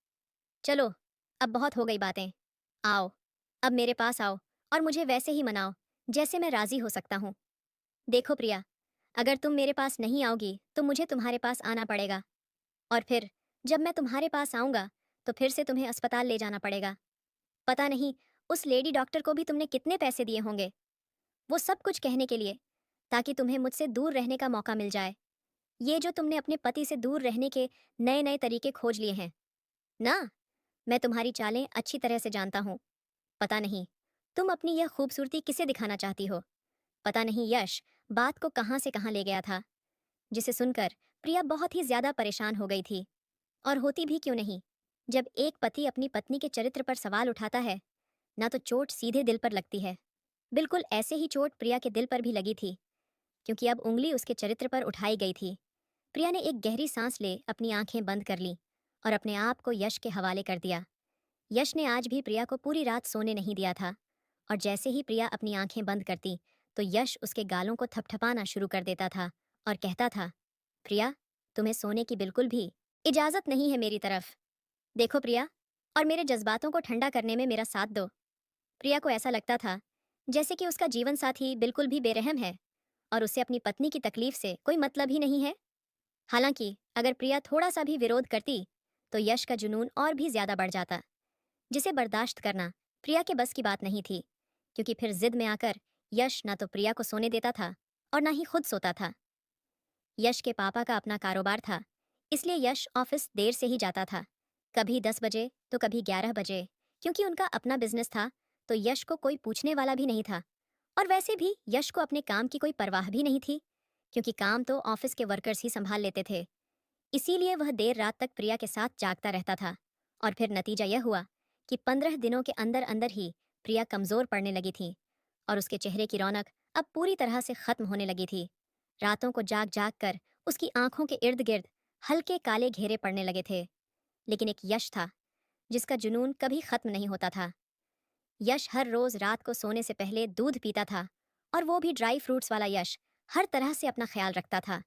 चलो, अब बहुत हो गई बातें। आओ, अब मेरे पास आओ और मुझे वैसे ही मनाओ जैसे मैं राजी हो सकता हूँ। देखो प्रिया, अगर तुम मेरे पास नहीं आओगी तो मुझे तुम्हारे पास आना पड़ेगा, और फिर जब मैं तुम्हारे पास आऊंगा तो फिर से तुम्हें अस्पताल ले जाना पड़ेगा। पता नहीं उस लेडी डॉक्टर को भी तुमने कितने पैसे दिए होंगे, वो सब कुछ कहने के लिए, ताकि तुम्हें मुझसे दूर रहने का मौका मिल जाए। ये जो तुमने अपने पति से दूर रहने के नए नए तरीके खोज लिए हैं ना, मैं तुम्हारी चालें अच्छी तरह से जानता हूँ। पता नहीं तुम अपनी यह खूबसूरती किसे दिखाना चाहती हो। पता नहीं यश बात को कहाँ से कहाँ ले गया था, जिसे सुनकर प्रिया बहुत ही ज्यादा परेशान हो गई थी। और होती भी क्यों नहीं, जब एक पति अपनी पत्नी के चरित्र पर सवाल उठाता है ना, तो चोट सीधे दिल पर लगती है। बिल्कुल ऐसे ही चोट प्रिया के दिल पर भी लगी थी, क्योंकि अब उंगली उसके चरित्र पर उठाई गई थी। प्रिया ने एक गहरी सांस ले अपनी आंखें बंद कर ली और अपने आप को यश के हवाले कर दिया। यश ने आज भी प्रिया को पूरी रात सोने नहीं दिया था, और जैसे ही प्रिया अपनी आंखें बंद करती तो यश उसके गालों को थपथपाना शुरू कर देता था और कहता था, प्रिया, तुम्हें सोने की बिल्कुल भी इजाजत नहीं है मेरी तरफ। देखो प्रिया, और मेरे जज्बातों को ठंडा करने में मेरा साथ दो। प्रिया को ऐसा लगता था जैसे कि उसका जीवन साथी बिल्कुल भी बेरहम है और उसे अपनी पत्नी की तकलीफ से कोई मतलब ही नहीं है। हालांकि अगर प्रिया थोड़ा सा भी विरोध करती तो यश का जुनून और भी ज्यादा बढ़ जाता, जिसे बर्दाश्त करना प्रिया के बस की बात नहीं थी, क्योंकि फिर जिद में आकर यश ना तो प्रिया को सोने देता था और ना ही खुद सोता था। यश के पापा का अपना कारोबार था, इसलिए यश ऑफिस देर से ही जाता था, कभी 10 बजे तो कभी 11 बजे। क्योंकि उनका अपना बिजनेस था तो यश को कोई पूछने वाला भी नहीं था, और वैसे भी यश को अपने काम की कोई परवाह भी नहीं थी, क्योंकि काम तो ऑफिस के वर्कर्स ही संभाल लेते थे। इसीलिए वह देर रात तक प्रिया के साथ जागता रहता था, और फिर नतीजा यह हुआ कि 15 दिनों के अंदर अंदर ही प्रिया कमजोर पड़ने लगी थी और उसके चेहरे की रौनक अब पूरी तरह से खत्म होने लगी थी। रातों को जाग जाग कर उसकी आंखों के इर्द गिर्द हल्के काले घेरे पड़ने लगे थे। लेकिन एक यश था जिसका जुनून कभी खत्म नहीं होता था। यश हर रोज रात को सोने से पहले दूध पीता था, और वो भी ड्राई फ्रूट्स वाला यश हर तरह से अपना ख्याल रखता था।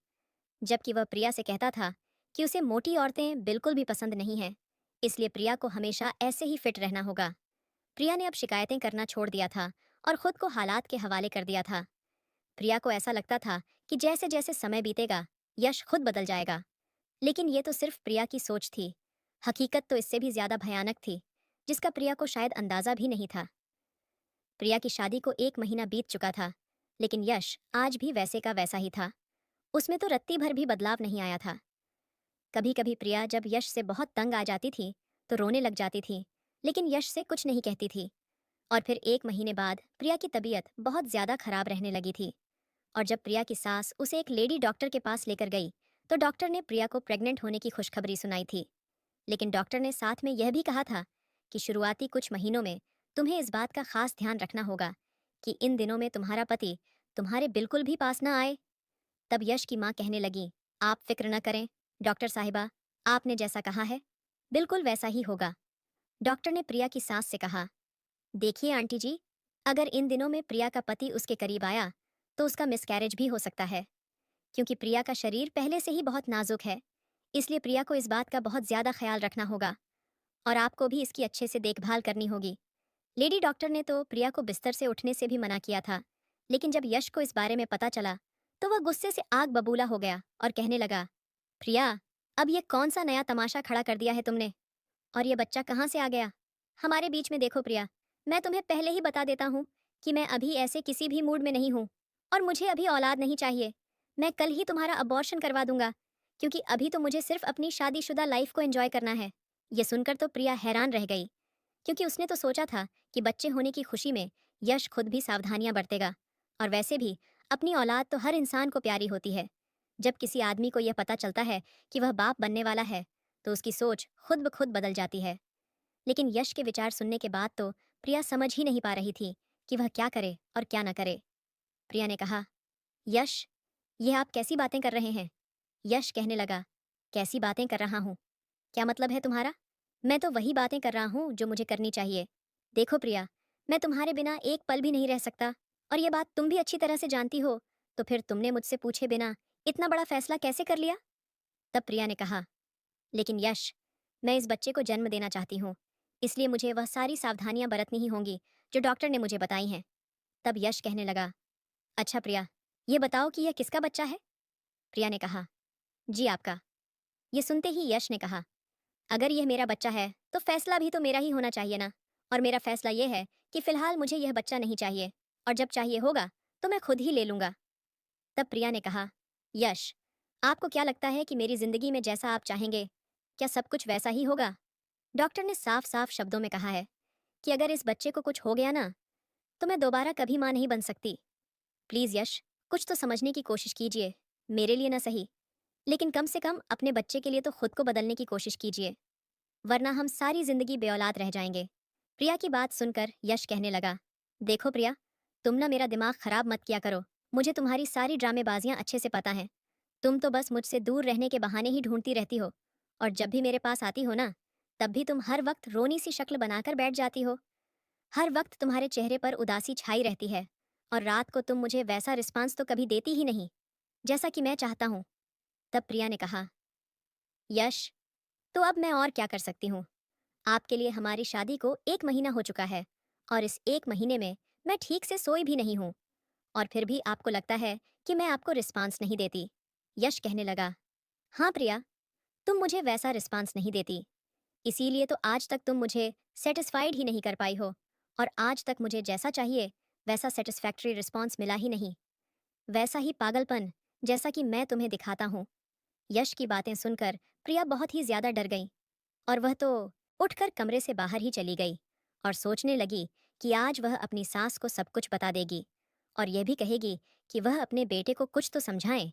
जबकि वह प्रिया से कहता था कि उसे मोटी औरतें बिल्कुल भी पसंद नहीं हैं, इसलिए प्रिया को हमेशा ऐसे ही फिट रहना होगा। प्रिया ने अब शिकायतें करना छोड़ दिया था और खुद को हालात के हवाले कर दिया था। प्रिया को ऐसा लगता था कि जैसे जैसे समय बीतेगा यश खुद बदल जाएगा, लेकिन ये तो सिर्फ प्रिया की सोच थी। हकीकत तो इससे भी ज्यादा भयानक थी, जिसका प्रिया को शायद अंदाजा भी नहीं था। प्रिया की शादी को 1 महीना बीत चुका था, लेकिन यश आज भी वैसे का वैसा ही था। उसमें तो रत्ती भर भी बदलाव नहीं आया था। कभी कभी प्रिया जब यश से बहुत तंग आ जाती थी तो रोने लग जाती थी, लेकिन यश से कुछ नहीं कहती थी। और फिर 1 महीने बाद प्रिया की तबीयत बहुत ज्यादा खराब रहने लगी थी, और जब प्रिया की सास उसे एक लेडी डॉक्टर के पास लेकर गई तो डॉक्टर ने प्रिया को प्रेग्नेंट होने की खुशखबरी सुनाई थी। लेकिन डॉक्टर ने साथ में यह भी कहा था कि शुरुआती कुछ महीनों में तुम्हें इस बात का खास ध्यान रखना होगा कि इन दिनों में तुम्हारा पति तुम्हारे बिल्कुल भी पास ना आए। तब यश की माँ कहने लगी, आप फिक्र न करें डॉक्टर साहिबा, आपने जैसा कहा है बिल्कुल वैसा ही होगा। डॉक्टर ने प्रिया की सास से कहा। देखिए आंटी जी, अगर इन दिनों में प्रिया का पति उसके करीब आया तो उसका मिसकैरेज भी हो सकता है, क्योंकि प्रिया का शरीर पहले से ही बहुत नाजुक है। इसलिए प्रिया को इस बात का बहुत ज्यादा ख्याल रखना होगा और आपको भी इसकी अच्छे से देखभाल करनी होगी। लेडी डॉक्टर ने तो प्रिया को बिस्तर से उठने से भी मना किया था, लेकिन जब यश को इस बारे में पता चला तो वह गुस्से से आग बबूला हो गया और कहने लगा, प्रिया, अब ये कौन सा नया तमाशा खड़ा कर दिया है तुमने? और ये बच्चा कहाँ से आ गया हमारे बीच में? देखो प्रिया, मैं तुम्हें पहले ही बता देता हूँ कि मैं अभी ऐसे किसी भी मूड में नहीं हूँ और मुझे अभी औलाद नहीं चाहिए। मैं कल ही तुम्हारा अबॉर्शन करवा दूंगा, क्योंकि अभी तो मुझे सिर्फ अपनी शादीशुदा लाइफ को एंजॉय करना है। ये सुनकर तो प्रिया हैरान रह गई, क्योंकि उसने तो सोचा था कि बच्चे होने की खुशी में यश खुद भी सावधानियां बरतेगा। और वैसे भी अपनी औलाद तो हर इंसान को प्यारी होती है। जब किसी आदमी को यह पता चलता है कि वह बाप बनने वाला है तो उसकी सोच खुद ब खुद बदल जाती है। लेकिन यश के विचार सुनने के बाद तो प्रिया समझ ही नहीं पा रही थी कि वह क्या करे और क्या न करे। प्रिया ने कहा, यश, ये आप कैसी बातें कर रहे हैं? यश कहने लगा, कैसी बातें कर रहा हूँ? क्या मतलब है तुम्हारा? मैं तो वही बातें कर रहा हूँ जो मुझे करनी चाहिए। देखो प्रिया, मैं तुम्हारे बिना एक पल भी नहीं रह सकता और ये बात तुम भी अच्छी तरह से जानती हो, तो फिर तुमने मुझसे पूछे बिना इतना बड़ा फैसला कैसे कर लिया? तब प्रिया ने कहा, लेकिन यश, मैं इस बच्चे को जन्म देना चाहती हूँ, इसलिए मुझे वह सारी सावधानियां बरतनी ही होंगी जो डॉक्टर ने मुझे बताई हैं। तब यश कहने लगा, अच्छा प्रिया, ये बताओ कि यह किसका बच्चा है? प्रिया ने कहा, जी आपका। ये सुनते ही यश ने कहा, अगर यह मेरा बच्चा है तो फैसला भी तो मेरा ही होना चाहिए ना। और मेरा फैसला यह है कि फिलहाल मुझे यह बच्चा नहीं चाहिए, और जब चाहिए होगा तो मैं खुद ही ले लूंगा। तब प्रिया ने कहा, यश, आपको क्या लगता है कि मेरी जिंदगी में जैसा आप चाहेंगे क्या सब कुछ वैसा ही होगा? डॉक्टर ने साफ साफ शब्दों में कहा है कि अगर इस बच्चे को कुछ हो गया ना तो मैं दोबारा कभी मां नहीं बन सकती। प्लीज यश, कुछ तो समझने की कोशिश कीजिए। मेरे लिए ना सही, लेकिन कम से कम अपने बच्चे के लिए तो खुद को बदलने की कोशिश कीजिए, वरना हम सारी जिंदगी बेऔलाद रह जाएंगे। प्रिया की बात सुनकर यश कहने लगा, देखो प्रिया, तुम ना मेरा दिमाग खराब मत किया करो। मुझे तुम्हारी सारी ड्रामेबाजियां अच्छे से पता हैं। तुम तो बस मुझसे दूर रहने के बहाने ही ढूंढती रहती हो, और जब भी मेरे पास आती हो ना, तब भी तुम हर वक्त रोनी सी शक्ल बनाकर बैठ जाती हो। हर वक्त तुम्हारे चेहरे पर उदासी छाई रहती है, और रात को तुम मुझे वैसा रिस्पांस तो कभी देती ही नहीं जैसा कि मैं चाहता हूँ। तब प्रिया ने कहा, यश, तो अब मैं और क्या कर सकती हूँ? आपके लिए हमारी शादी को 1 महीना हो चुका है, और इस 1 महीने में मैं ठीक से सोई भी नहीं हूँ, और फिर भी आपको लगता है कि मैं आपको रिस्पांस नहीं देती। यश कहने लगा, हाँ प्रिया, तुम मुझे वैसा रिस्पांस नहीं देती, इसीलिए तो आज तक तुम मुझे सेटिस्फाइड ही नहीं कर पाई हो, और आज तक मुझे जैसा चाहिए वैसा सेटिस्फैक्ट्री रिस्पांस मिला ही नहीं, वैसा ही पागलपन जैसा कि मैं तुम्हें दिखाता हूँ। यश की बातें सुनकर प्रिया बहुत ही ज्यादा डर गई, और वह तो उठकर कमरे से बाहर ही चली गई और सोचने लगी कि आज वह अपनी सास को सब कुछ बता देगी, और यह भी कहेगी कि वह अपने बेटे को कुछ तो समझाए,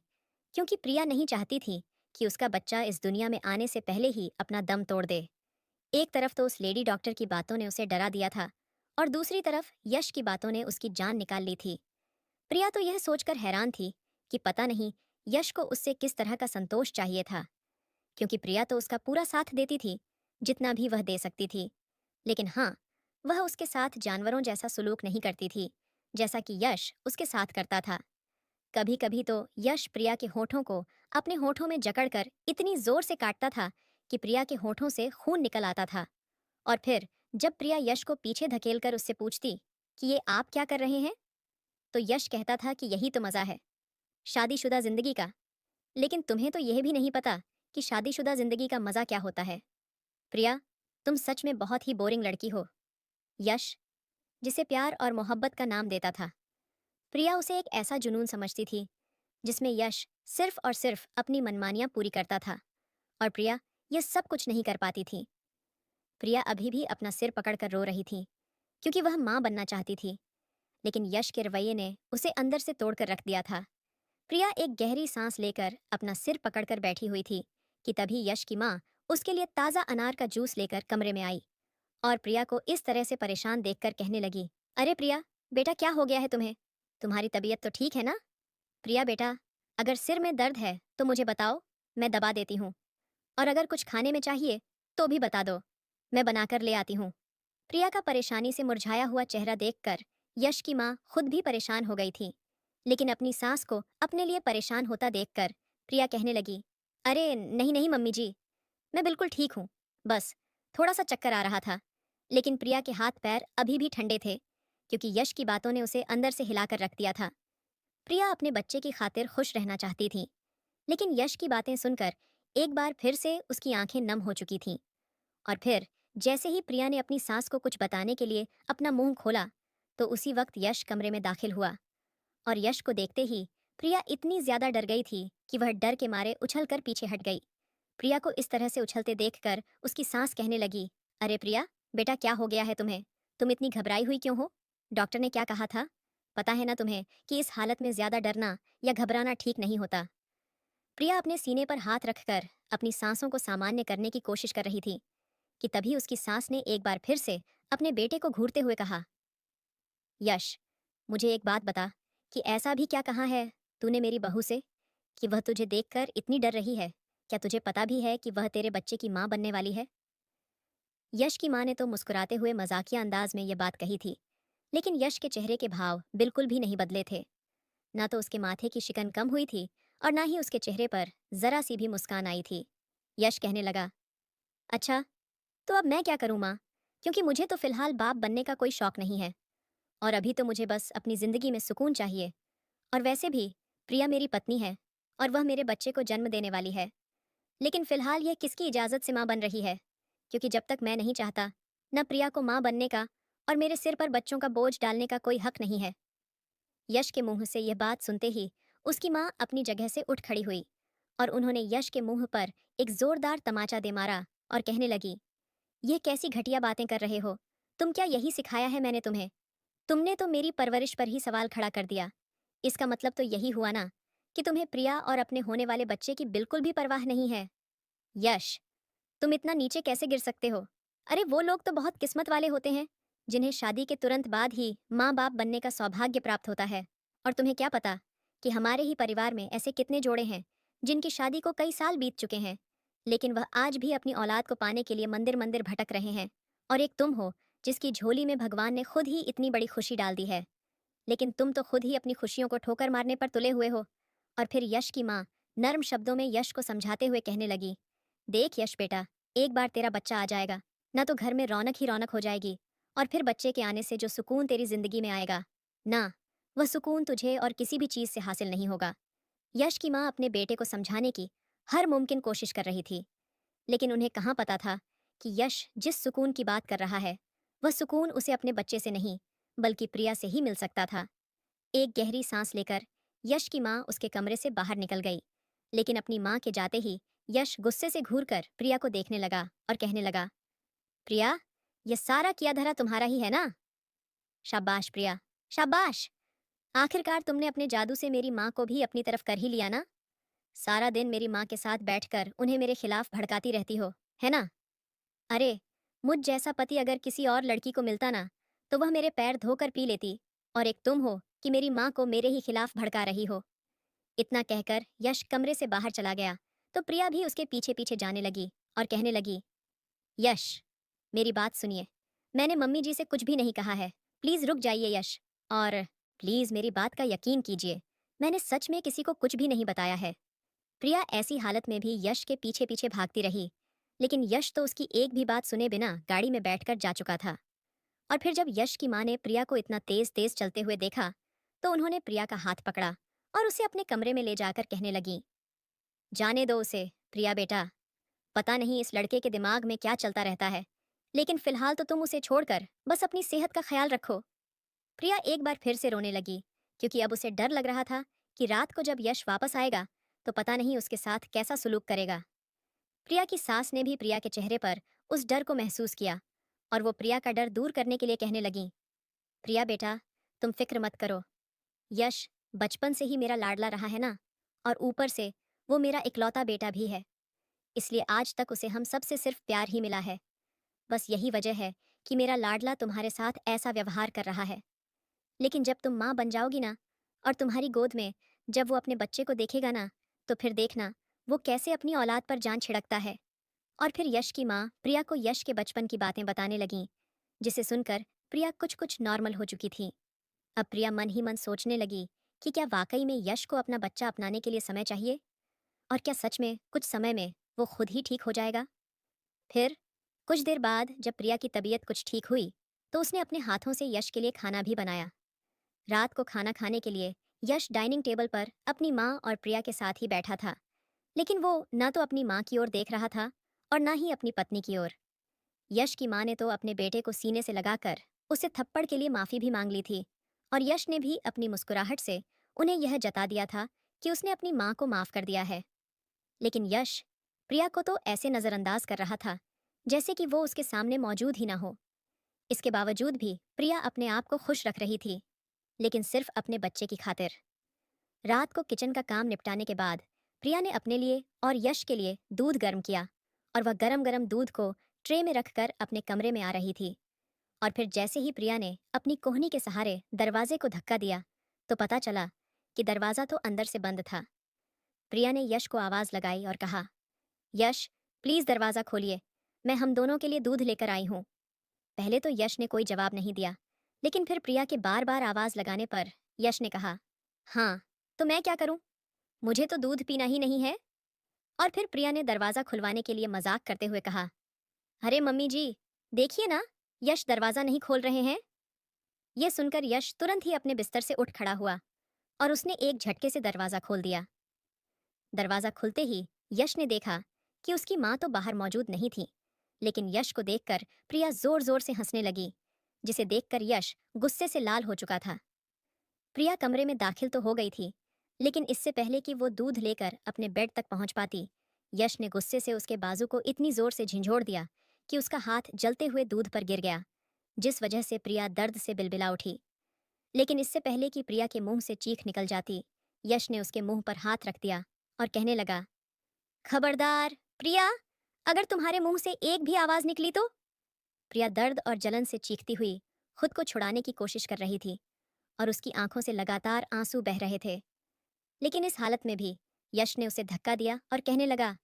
क्योंकि प्रिया नहीं चाहती थी कि उसका बच्चा इस दुनिया में आने से पहले ही अपना दम तोड़ दे। एक तरफ तो उस लेडी डॉक्टर की बातों ने उसे डरा दिया था, और दूसरी तरफ यश की बातों ने उसकी जान निकाल ली थी। प्रिया तो यह सोचकर हैरान थी कि पता नहीं यश को उससे किस तरह का संतोष चाहिए था, क्योंकि प्रिया तो उसका पूरा साथ देती थी जितना भी वह दे सकती थी। लेकिन हाँ, वह उसके साथ जानवरों जैसा सुलूक नहीं करती थी जैसा कि यश उसके साथ करता था। कभी कभी तो यश प्रिया के होठों को अपने होठों में जकड़कर इतनी जोर से काटता था कि प्रिया के होठों से खून निकल आता था। और फिर जब प्रिया यश को पीछे धकेलकर उससे पूछती कि ये आप क्या कर रहे हैं, तो यश कहता था कि यही तो मजा है शादीशुदा जिंदगी का। लेकिन तुम्हें तो यह भी नहीं पता कि शादीशुदा जिंदगी का मजा क्या होता है। प्रिया, तुम सच में बहुत ही बोरिंग लड़की हो। यश, जिसे प्यार और मोहब्बत का नाम देता था, प्रिया उसे एक ऐसा जुनून समझती थी जिसमें यश सिर्फ और सिर्फ अपनी मनमानियां पूरी करता था, और प्रिया यह सब कुछ नहीं कर पाती थी। प्रिया अभी भी अपना सिर पकड़कर रो रही थी, क्योंकि वह मां बनना चाहती थी, लेकिन यश के रवैये ने उसे अंदर से तोड़कर रख दिया था। प्रिया एक गहरी सांस लेकर अपना सिर पकड़कर बैठी हुई थी कि तभी यश की माँ उसके लिए ताज़ा अनार का जूस लेकर कमरे में आई, और प्रिया को इस तरह से परेशान देखकर कहने लगी, अरे प्रिया, बेटा क्या हो गया है तुम्हें? तुम्हारी तबीयत तो ठीक है ना? प्रिया बेटा, अगर सिर में दर्द है तो मुझे बताओ, मैं दबा देती हूँ। और अगर कुछ खाने में चाहिए तो भी बता दो, मैं बनाकर ले आती हूँ। प्रिया का परेशानी से मुरझाया हुआ चेहरा देखकर यश की माँ खुद भी परेशान हो गई थी। लेकिन अपनी सास को अपने लिए परेशान होता देखकर प्रिया कहने लगी, अरे नहीं नहीं मम्मी जी, मैं बिल्कुल ठीक हूँ। बस थोड़ा सा चक्कर आ रहा था। लेकिन प्रिया के हाथ पैर अभी भी ठंडे थे, क्योंकि यश की बातों ने उसे अंदर से हिलाकर रख दिया था। प्रिया अपने बच्चे की खातिर खुश रहना चाहती थी, लेकिन यश की बातें सुनकर एक बार फिर से उसकी आंखें नम हो चुकी थीं। और फिर जैसे ही प्रिया ने अपनी सास को कुछ बताने के लिए अपना मुंह खोला, तो उसी वक्त यश कमरे में दाखिल हुआ। और यश को देखते ही प्रिया इतनी ज्यादा डर गई थी कि वह डर के मारे उछलकर पीछे हट गई। प्रिया को इस तरह से उछलते देखकर उसकी सास कहने लगी, अरे प्रिया, बेटा क्या हो गया है तुम्हें? तुम इतनी घबराई हुई क्यों हो? डॉक्टर ने क्या कहा था? पता है ना तुम्हें कि इस हालत में ज्यादा डरना या घबराना ठीक नहीं होता। प्रिया अपने सीने पर हाथ रखकर अपनी सांसों को सामान्य करने की कोशिश कर रही थी कि तभी उसकी सास ने एक बार फिर से अपने बेटे को घूरते हुए कहा, यश, मुझे एक बात बता कि ऐसा भी क्या कहा है तूने मेरी बहू से कि वह तुझे देखकर इतनी डर रही है? क्या तुझे पता भी है कि वह तेरे बच्चे की मां बनने वाली है? यश की मां ने तो मुस्कुराते हुए मजाकिया अंदाज में यह बात कही थी, लेकिन यश के चेहरे के भाव बिल्कुल भी नहीं बदले थे। ना तो उसके माथे की शिकन कम हुई थी और ना ही उसके चेहरे पर जरा सी भी मुस्कान आई थी। यश कहने लगा, अच्छा, तो अब मैं क्या करूं माँ? क्योंकि मुझे तो फिलहाल बाप बनने का कोई शौक नहीं है, और अभी तो मुझे बस अपनी जिंदगी में सुकून चाहिए। और वैसे भी प्रिया मेरी पत्नी है और वह मेरे बच्चे को जन्म देने वाली है। लेकिन फिलहाल यह किसकी इजाजत से माँ बन रही है? क्योंकि जब तक मैं नहीं चाहता, न प्रिया को माँ बनने का और मेरे सिर पर बच्चों का बोझ डालने का कोई हक नहीं है। यश के मुंह से यह बात सुनते ही उसकी माँ अपनी जगह से उठ खड़ी हुई और उन्होंने यश के मुंह पर एक जोरदार तमाचा दे मारा और कहने लगी, यह कैसी घटिया बातें कर रहे हो? तुम क्या यही सिखाया है मैंने तुम्हें? तुमने तो मेरी परवरिश पर ही सवाल खड़ा कर दिया। इसका मतलब तो यही हुआ ना कि तुम्हें प्रिया और अपने होने वाले बच्चे की बिल्कुल भी परवाह नहीं है। यश, तुम इतना नीचे कैसे गिर सकते हो? अरे वो लोग तो बहुत किस्मत वाले होते हैं जिन्हें शादी के तुरंत बाद ही माँ बाप बनने का सौभाग्य प्राप्त होता है। और तुम्हें क्या पता कि हमारे ही परिवार में ऐसे कितने जोड़े हैं जिनकी शादी को कई साल बीत चुके हैं, लेकिन वह आज भी अपनी औलाद को पाने के लिए मंदिर मंदिर भटक रहे हैं। और एक तुम हो जिसकी झोली में भगवान ने खुद ही इतनी बड़ी खुशी डाल दी है, लेकिन तुम तो खुद ही अपनी खुशियों को ठोकर मारने पर तुले हुए हो। और फिर यश की माँ नर्म शब्दों में यश को समझाते हुए कहने लगी, देख यश बेटा, एक बार तेरा बच्चा आ जाएगा ना तो घर में रौनक ही रौनक हो जाएगी। और फिर बच्चे के आने से जो सुकून तेरी जिंदगी में आएगा ना, वह सुकून तुझे और किसी भी चीज से हासिल नहीं होगा। यश की माँ अपने बेटे को समझाने की हर मुमकिन कोशिश कर रही थी, लेकिन उन्हें कहाँ पता था कि यश जिस सुकून की बात कर रहा है, वह सुकून उसे अपने बच्चे से नहीं बल्कि प्रिया से ही मिल सकता था। एक गहरी सांस लेकर यश की माँ उसके कमरे से बाहर निकल गई, लेकिन अपनी माँ के जाते ही यश गुस्से से घूरकर प्रिया को देखने लगा और कहने लगा, प्रिया, यह सारा किया धरा तुम्हारा ही है ना? शाबाश प्रिया, शाबाश। आखिरकार तुमने अपने जादू से मेरी माँ को भी अपनी तरफ कर ही लिया ना? सारा दिन मेरी माँ के साथ बैठकर उन्हें मेरे खिलाफ भड़काती रहती हो, है ना? अरे, मुझ जैसा पति अगर किसी और लड़की को मिलता ना, तो वह मेरे पैर धोकर पी लेती। और एक तुम हो कि मेरी माँ को मेरे ही खिलाफ भड़का रही हो। इतना कहकर यश कमरे से बाहर चला गया, तो प्रिया भी उसके पीछे पीछे जाने लगी और कहने लगी, यश, मेरी बात सुनिए। मैंने मम्मी जी से कुछ भी नहीं कहा है। प्लीज रुक जाइए यश। और प्लीज मेरी बात का यकीन कीजिए, मैंने सच में किसी को कुछ भी नहीं बताया है। प्रिया ऐसी हालत में भी यश के पीछे पीछे भागती रही, लेकिन यश तो उसकी एक भी बात सुने बिना गाड़ी में बैठकर जा चुका था। और फिर जब यश की माँ ने प्रिया को इतना तेज तेज चलते हुए देखा, तो उन्होंने प्रिया का हाथ पकड़ा और उसे अपने कमरे में ले जाकर कहने लगी, जाने दो उसे प्रिया बेटा। पता नहीं इस लड़के के दिमाग में क्या चलता रहता है, लेकिन फिलहाल तो तुम उसे छोड़कर बस अपनी सेहत का ख्याल रखो। प्रिया एक बार फिर से रोने लगी, क्योंकि अब उसे डर लग रहा था कि रात को जब यश वापस आएगा तो पता नहीं उसके साथ कैसा सुलूक करेगा। प्रिया की सास ने भी प्रिया के चेहरे पर उस डर को महसूस किया और वो प्रिया का डर दूर करने के लिए कहने लगी, प्रिया बेटा, तुम फिक्र मत करो। यश बचपन से ही मेरा लाडला रहा है ना, और ऊपर से वो मेरा इकलौता बेटा भी है, इसलिए आज तक उसे हम सबसे सिर्फ प्यार ही मिला है। बस यही वजह है कि मेरा लाडला तुम्हारे साथ ऐसा व्यवहार कर रहा है। लेकिन जब तुम माँ बन जाओगी ना, और तुम्हारी गोद में जब वो अपने बच्चे को देखेगा ना, तो फिर देखना वो कैसे अपनी औलाद पर जान छिड़कता है। और फिर यश की माँ प्रिया को यश के बचपन की बातें बताने लगीं, जिसे सुनकर प्रिया कुछ कुछ नॉर्मल हो चुकी थी। अब प्रिया मन ही मन सोचने लगी कि क्या वाकई में यश को अपना बच्चा अपनाने के लिए समय चाहिए, और क्या सच में कुछ समय में वो खुद ही ठीक हो जाएगा। फिर कुछ देर बाद जब प्रिया की तबीयत कुछ ठीक हुई, तो उसने अपने हाथों से यश के लिए खाना भी बनाया। रात को खाना खाने के लिए यश डाइनिंग टेबल पर अपनी माँ और प्रिया के साथ ही बैठा था, लेकिन वो न तो अपनी माँ की ओर देख रहा था और न ही अपनी पत्नी की ओर। यश की माँ ने तो अपने बेटे को सीने से लगाकर उसे थप्पड़ के लिए माफी भी मांग ली थी, और यश ने भी अपनी मुस्कुराहट से उन्हें यह जता दिया था कि उसने अपनी माँ को माफ कर दिया है। लेकिन यश प्रिया को तो ऐसे नजरअंदाज कर रहा था जैसे कि वो उसके सामने मौजूद ही ना हो। इसके बावजूद भी प्रिया अपने आप को खुश रख रही थी, लेकिन सिर्फ अपने बच्चे की खातिर। रात को किचन का काम निपटाने के बाद प्रिया ने अपने लिए और यश के लिए दूध गर्म किया, और वह गरम गरम दूध को ट्रे में रखकर अपने कमरे में आ रही थी। और फिर जैसे ही प्रिया ने अपनी कोहनी के सहारे दरवाजे को धक्का दिया, तो पता चला कि दरवाजा तो अंदर से बंद था। प्रिया ने यश को आवाज लगाई और कहा, यश, प्लीज दरवाजा खोलिए, मैं हम दोनों के लिए दूध लेकर आई हूँ। पहले तो यश ने कोई जवाब नहीं दिया, लेकिन फिर प्रिया के बार बार आवाज लगाने पर यश ने कहा, हाँ, तो मैं क्या करूं, मुझे तो दूध पीना ही नहीं है। और फिर प्रिया ने दरवाजा खुलवाने के लिए मजाक करते हुए कहा, अरे मम्मी जी, देखिए ना, यश दरवाजा नहीं खोल रहे हैं। यह सुनकर यश तुरंत ही अपने बिस्तर से उठ खड़ा हुआ और उसने एक झटके से दरवाजा खोल दिया। दरवाजा खुलते ही यश ने देखा कि उसकी माँ तो बाहर मौजूद नहीं थी, लेकिन यश को देखकर प्रिया जोर जोर से हंसने लगी, जिसे देखकर यश गुस्से से लाल हो चुका था। प्रिया कमरे में दाखिल तो हो गई थी, लेकिन इससे पहले कि वो दूध लेकर अपने बेड तक पहुंच पाती, यश ने गुस्से से उसके बाजू को इतनी जोर से झंझोड़ दिया कि उसका हाथ जलते हुए दूध पर गिर गया, जिस वजह से प्रिया दर्द से बिलबिला उठी। लेकिन इससे पहले कि प्रिया के मुंह से चीख निकल जाती, यश ने उसके मुंह पर हाथ रख दिया और कहने लगा, खबरदार प्रिया, अगर तुम्हारे मुंह से एक भी आवाज निकली तो। प्रिया दर्द और जलन से चीखती हुई खुद को छुड़ाने की कोशिश कर रही थी, और उसकी आंखों से लगातार आंसू बह रहे थे। लेकिन इस हालत में भी यश ने उसे धक्का दिया और कहने लगा,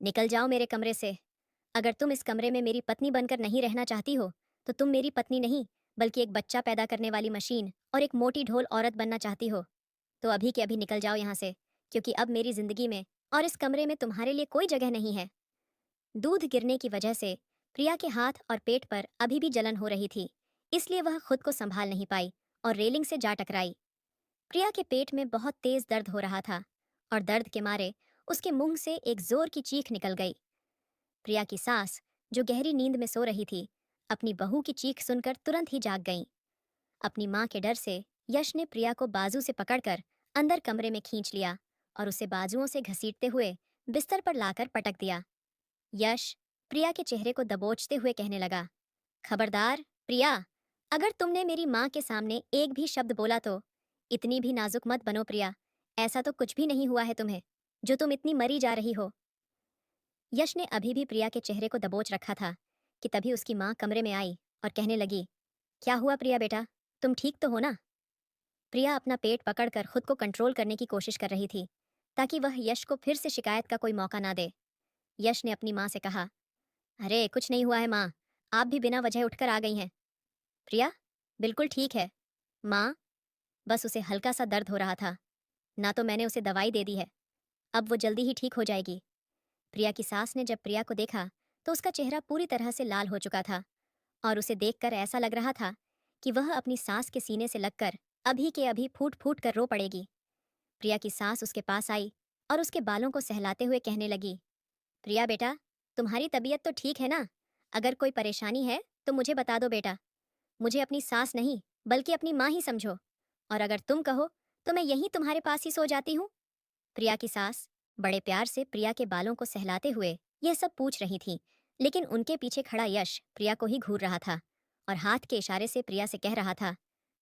निकल जाओ मेरे कमरे से। अगर तुम इस कमरे में मेरी पत्नी बनकर नहीं रहना चाहती हो, तो तुम मेरी पत्नी नहीं, बल्कि एक बच्चा पैदा करने वाली मशीन और एक मोटी ढोल औरत बनना चाहती हो, तो अभी के अभी निकल जाओ यहाँ से, क्योंकि अब मेरी जिंदगी में और इस कमरे में तुम्हारे लिए कोई जगह नहीं है। दूध गिरने की वजह से प्रिया के हाथ और पेट पर अभी भी जलन हो रही थी, इसलिए वह खुद को संभाल नहीं पाई और रेलिंग से जा टकराई। प्रिया के पेट में बहुत तेज दर्द हो रहा था, और दर्द के मारे उसके मुंह से एक जोर की चीख निकल गई। प्रिया की सास, जो गहरी नींद में सो रही थी, अपनी बहू की चीख सुनकर तुरंत ही जाग गईं। अपनी माँ के डर से यश ने प्रिया को बाजू से पकड़कर अंदर कमरे में खींच लिया और उसे बाजुओं से घसीटते हुए बिस्तर पर लाकर पटक दिया। यश प्रिया के चेहरे को दबोचते हुए कहने लगा, खबरदार प्रिया, अगर तुमने मेरी माँ के सामने एक भी शब्द बोला तो। इतनी भी नाजुक मत बनो प्रिया, ऐसा तो कुछ भी नहीं हुआ है तुम्हें, जो तुम इतनी मरी जा रही हो। यश ने अभी भी प्रिया के चेहरे को दबोच रखा था कि तभी उसकी माँ कमरे में आई और कहने लगी, क्या हुआ प्रिया बेटा, तुम ठीक तो हो ना। प्रिया अपना पेट पकड़कर खुद को कंट्रोल करने की कोशिश कर रही थी, ताकि वह यश को फिर से शिकायत का कोई मौका ना दे। यश ने अपनी माँ से कहा, अरे कुछ नहीं हुआ है माँ, आप भी बिना वजह उठकर आ गई हैं। प्रिया, बिल्कुल ठीक है माँ, बस उसे हल्का सा दर्द हो रहा था, ना तो मैंने उसे दवाई दे दी है, अब वो जल्दी ही ठीक हो जाएगी। प्रिया की सास ने जब प्रिया को देखा, तो उसका चेहरा पूरी तरह से लाल हो चुका था, और उसे देखकर ऐसा लग रहा था कि वह अपनी सास के सीने से लगकर अभी के अभी फूट फूट कर रो पड़ेगी। प्रिया की सास उसके पास आई और उसके बालों को सहलाते हुए कहने लगी, प्रिया बेटा, तुम्हारी तबीयत तो ठीक है ना, अगर कोई परेशानी है तो मुझे बता दो बेटा, मुझे अपनी सास नहीं बल्कि अपनी माँ ही समझो, और अगर तुम कहो तो मैं यहीं तुम्हारे पास ही सो जाती हूँ। प्रिया की सास बड़े प्यार से प्रिया के बालों को सहलाते हुए यह सब पूछ रही थी, लेकिन उनके पीछे खड़ा यश प्रिया को ही घूर रहा था और हाथ के इशारे से प्रिया से कह रहा था,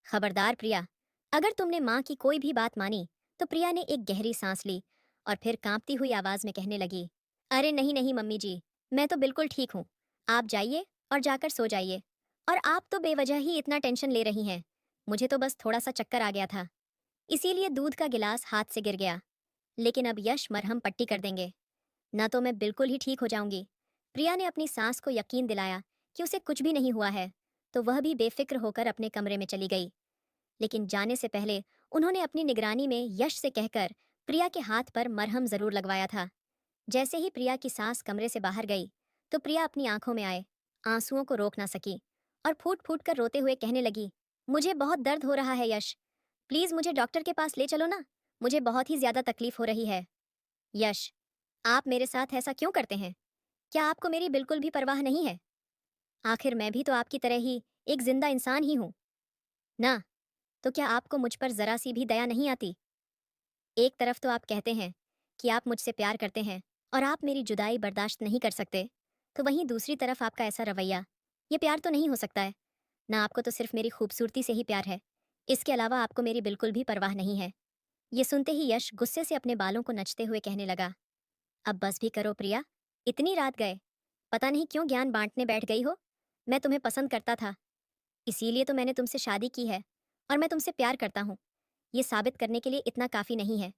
खबरदार प्रिया, अगर तुमने माँ की कोई भी बात मानी। तो प्रिया ने एक गहरी सांस ली और फिर कांपती हुई आवाज में कहने लगी, अरे नहीं नहीं मम्मी जी, मैं तो बिल्कुल ठीक हूँ, आप जाइए और जाकर सो जाइए। और आप तो बेवजह ही इतना टेंशन ले रही हैं, मुझे तो बस थोड़ा सा चक्कर आ गया था, इसीलिए दूध का गिलास हाथ से गिर गया। लेकिन अब यश मरहम पट्टी कर देंगे, ना तो मैं बिल्कुल ही ठीक हो जाऊंगी। प्रिया ने अपनी सास को यकीन दिलाया कि उसे कुछ भी नहीं हुआ है, तो वह भी बेफिक्र होकर अपने कमरे में चली गई। लेकिन जाने से पहले उन्होंने अपनी निगरानी में यश से कहकर प्रिया के हाथ पर मरहम जरूर लगवाया था। जैसे ही प्रिया की सास कमरे से बाहर गई, तो प्रिया अपनी आंखों में आए आंसुओं को रोक ना सकी और फूट फूट कर रोते हुए कहने लगी, मुझे बहुत दर्द हो रहा है यश, प्लीज मुझे डॉक्टर के पास ले चलो ना, मुझे बहुत ही ज्यादा तकलीफ हो रही है। यश, आप मेरे साथ ऐसा क्यों करते हैं? क्या आपको मेरी बिल्कुल भी परवाह नहीं है? आखिर मैं भी तो आपकी तरह ही एक जिंदा इंसान ही हूं ना। तो क्या आपको मुझ पर जरा सी भी दया नहीं आती? एक तरफ तो आप कहते हैं कि आप मुझसे प्यार करते हैं और आप मेरी जुदाई बर्दाश्त नहीं कर सकते, तो वहीं दूसरी तरफ आपका ऐसा रवैया, ये प्यार तो नहीं हो सकता है ना। आपको तो सिर्फ मेरी खूबसूरती से ही प्यार है, इसके अलावा आपको मेरी बिल्कुल भी परवाह नहीं है। ये सुनते ही यश गुस्से से अपने बालों को नचते हुए कहने लगा, अब बस भी करो प्रिया, इतनी रात गए, पता नहीं क्यों ज्ञान बांटने बैठ गई हो। मैं तुम्हें पसंद करता था, इसीलिए तो मैंने तुमसे शादी की है, और मैं तुमसे प्यार करता हूँ, ये साबित करने के लिए इतना काफी नहीं है?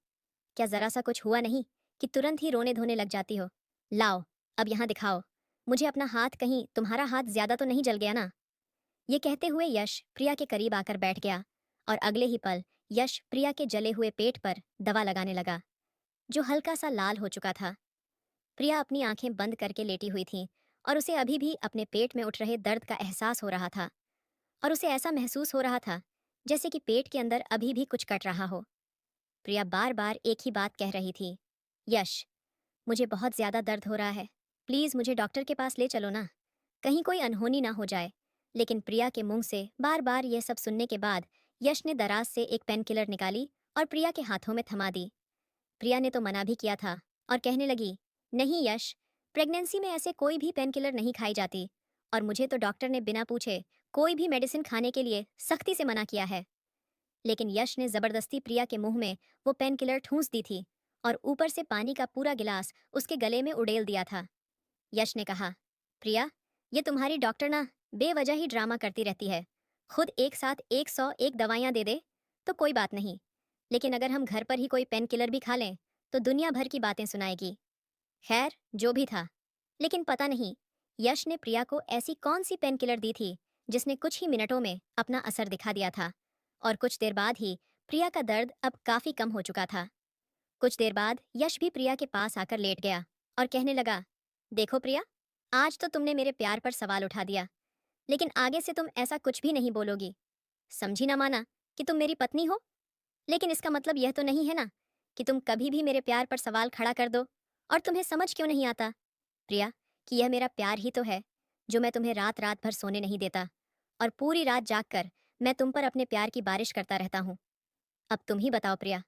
क्या जरा सा कुछ हुआ नहीं कि तुरंत ही रोने धोने लग जाती हो? लाओ, अब यहाँ दिखाओ, मुझे अपना हाथ, कहीं तुम्हारा हाथ ज्यादा तो नहीं जल गया ना? ये कहते हुए यश प्रिया के करीब आकर बैठ गया, और अगले ही पल यश प्रिया के जले हुए पेट पर दवा लगाने लगा, जो हल्का सा लाल हो चुका था। प्रिया अपनी आंखें बंद करके लेटी हुई थी, और उसे अभी भी अपने पेट में उठ रहे दर्द का एहसास हो रहा था, और उसे ऐसा महसूस हो रहा था जैसे कि पेट के अंदर अभी भी कुछ कट रहा हो। प्रिया बार बार एक ही बात कह रही थी, यश, मुझे बहुत ज्यादा दर्द हो रहा है, प्लीज मुझे डॉक्टर के पास ले चलो ना, कहीं कोई अनहोनी ना हो जाए। लेकिन प्रिया के मुंह से बार बार यह सब सुनने के बाद यश ने दराज से एक पेन किलर निकाली और प्रिया के हाथों में थमा दी। प्रिया ने तो मना भी किया था और कहने लगी, नहीं यश, प्रेगनेंसी में ऐसे कोई भी पेन किलर नहीं खाई जाती, और मुझे तो डॉक्टर ने बिना पूछे कोई भी मेडिसिन खाने के लिए सख्ती से मना किया है। लेकिन यश ने जबरदस्ती प्रिया के मुंह में वो पेन किलर ठूंस दी थी, और ऊपर से पानी का पूरा गिलास उसके गले में उड़ेल दिया था। यश ने कहा, प्रिया, ये तुम्हारी डॉक्टर ना बेवजह ही ड्रामा करती रहती है। खुद एक साथ 101 दवाइयां दे दे तो कोई बात नहीं, लेकिन अगर हम घर पर ही कोई पेन किलर भी खा लें तो दुनिया भर की बातें सुनाएगी। खैर, जो भी था, लेकिन पता नहीं यश ने प्रिया को ऐसी कौन सी पेन किलर दी थी जिसने कुछ ही मिनटों में अपना असर दिखा दिया था, और कुछ देर बाद ही प्रिया का दर्द अब काफी कम हो चुका था। कुछ देर बाद यश भी प्रिया के पास आकर लेट गया और कहने लगा, देखो प्रिया, आज तो तुमने मेरे प्यार पर सवाल उठा दिया, लेकिन आगे से तुम ऐसा कुछ भी नहीं बोलोगी। समझी ना माना कि तुम मेरी पत्नी हो, लेकिन इसका मतलब यह तो नहीं है ना कि तुम कभी भी मेरे प्यार पर सवाल खड़ा कर दो। और तुम्हें समझ क्यों नहीं आता प्रिया, कि यह मेरा प्यार ही तो है जो मैं तुम्हें रात रात भर सोने नहीं देता, और पूरी रात जागकर मैं तुम पर अपने प्यार की बारिश करता रहता हूँ। अब तुम ही बताओ प्रिया,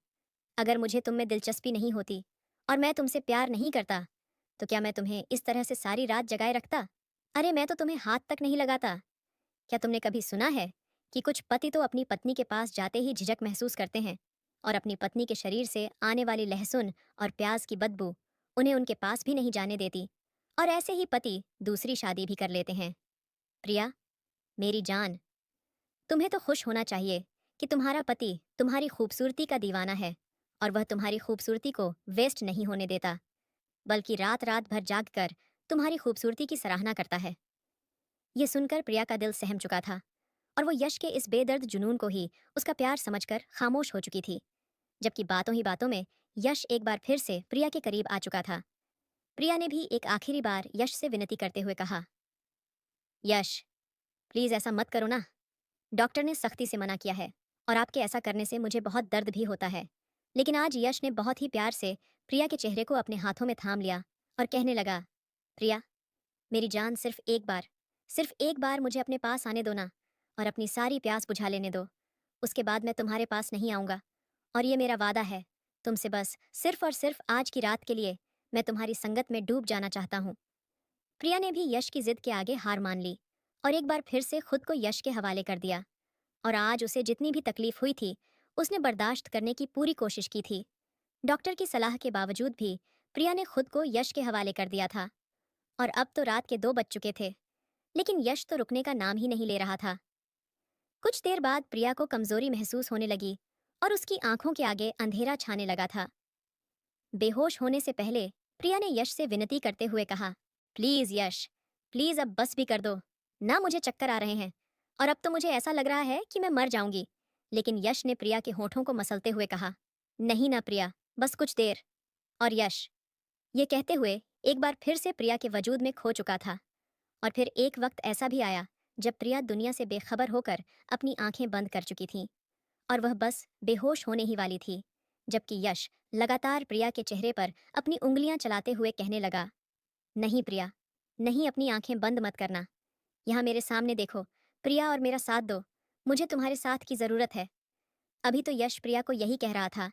अगर मुझे तुम में दिलचस्पी नहीं होती और मैं तुमसे प्यार नहीं करता, तो क्या मैं तुम्हें इस तरह से सारी रात जगाए रखता? अरे मैं तो तुम्हें हाथ तक नहीं लगाता। क्या तुमने कभी सुना है कि कुछ पति तो अपनी पत्नी के पास जाते ही झिझक महसूस करते हैं, और अपनी पत्नी के शरीर से आने वाली लहसुन और प्याज की बदबू उन्हें उनके पास भी नहीं जाने देती, और ऐसे ही पति दूसरी शादी भी कर लेते हैं। प्रिया, मेरी जान, तुम्हें तो खुश होना चाहिए कि तुम्हारा पति तुम्हारी खूबसूरती का दीवाना है, और वह तुम्हारी खूबसूरती को वेस्ट नहीं होने देता, बल्कि रात रात भर जागकर तुम्हारी खूबसूरती की सराहना करता है। ये सुनकर प्रिया का दिल सहम चुका था, और वो यश के इस बेदर्द जुनून को ही उसका प्यार समझकर खामोश हो चुकी थी। जबकि बातों ही बातों में यश एक बार फिर से प्रिया के करीब आ चुका था। प्रिया ने भी एक आखिरी बार यश से विनती करते हुए कहा, यश, प्लीज ऐसा मत करो ना, डॉक्टर ने सख्ती से मना किया है, और आपके ऐसा करने से मुझे बहुत दर्द भी होता है। लेकिन आज यश ने बहुत ही प्यार से प्रिया के चेहरे को अपने हाथों में थाम लिया और कहने लगा, प्रिया, मेरी जान, सिर्फ एक बार मुझे अपने पास आने दो ना, और अपनी सारी प्यास बुझा लेने दो। उसके बाद मैं तुम्हारे पास नहीं आऊंगा, और ये मेरा वादा है तुमसे, बस सिर्फ और सिर्फ आज की रात के लिए मैं तुम्हारी संगत में डूब जाना चाहता हूँ। प्रिया ने भी यश की जिद के आगे हार मान ली, और एक बार फिर से खुद को यश के हवाले कर दिया। और आज उसे जितनी भी तकलीफ हुई थी, उसने बर्दाश्त करने की पूरी कोशिश की थी। डॉक्टर की सलाह के बावजूद भी प्रिया ने खुद को यश के हवाले कर दिया था। और अब तो रात के 2 बज चुके थे, लेकिन यश तो रुकने का नाम ही नहीं ले रहा था। कुछ देर बाद प्रिया को कमजोरी महसूस होने लगी, और उसकी आंखों के आगे अंधेरा छाने लगा था। बेहोश होने से पहले प्रिया ने यश से विनती करते हुए कहा, प्लीज यश, प्लीज अब बस भी कर दो ना, मुझे चक्कर आ रहे हैं और अब तो मुझे ऐसा लग रहा है कि मैं मर जाऊंगी। लेकिन यश ने प्रिया के होठों को मसलते हुए कहा, नहीं ना प्रिया, बस कुछ देर। और यश ये कहते हुए एक बार फिर से प्रिया के वजूद में खो चुका था। और फिर एक वक्त ऐसा भी आया जब प्रिया दुनिया से बेखबर होकर अपनी आंखें बंद कर चुकी थी और वह बस बेहोश होने ही वाली थी, जबकि यश लगातार प्रिया के चेहरे पर अपनी उंगलियां चलाते हुए कहने लगा, नहीं प्रिया, नहीं, अपनी आंखें बंद मत करना, यहाँ मेरे सामने देखो, प्रिया, और मेरा साथ दो, मुझे तुम्हारे साथ की जरूरत है। अभी तो यश प्रिया को यही कह रहा था,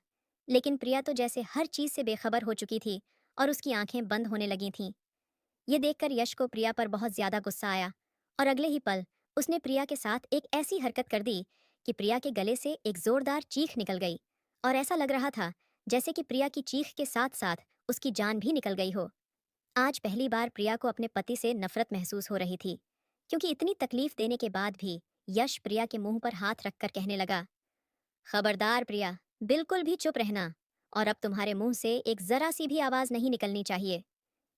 लेकिन प्रिया तो जैसे हर चीज से बेखबर हो चुकी थी और उसकी आंखें बंद होने लगी थीं। ये देखकर यश को प्रिया पर बहुत ज्यादा गुस्सा आया और अगले ही पल उसने प्रिया के साथ एक ऐसी हरकत कर दी कि प्रिया के गले से एक जोरदार चीख निकल गई और ऐसा लग रहा था जैसे कि प्रिया की चीख के साथ साथ उसकी जान भी निकल गई हो। आज पहली बार प्रिया को अपने पति से नफरत महसूस हो रही थी, क्योंकि इतनी तकलीफ देने के बाद भी यश प्रिया के मुंह पर हाथ रखकर कहने लगा, खबरदार प्रिया, बिल्कुल भी चुप रहना, और अब तुम्हारे मुंह से एक जरा सी भी आवाज नहीं निकलनी चाहिए।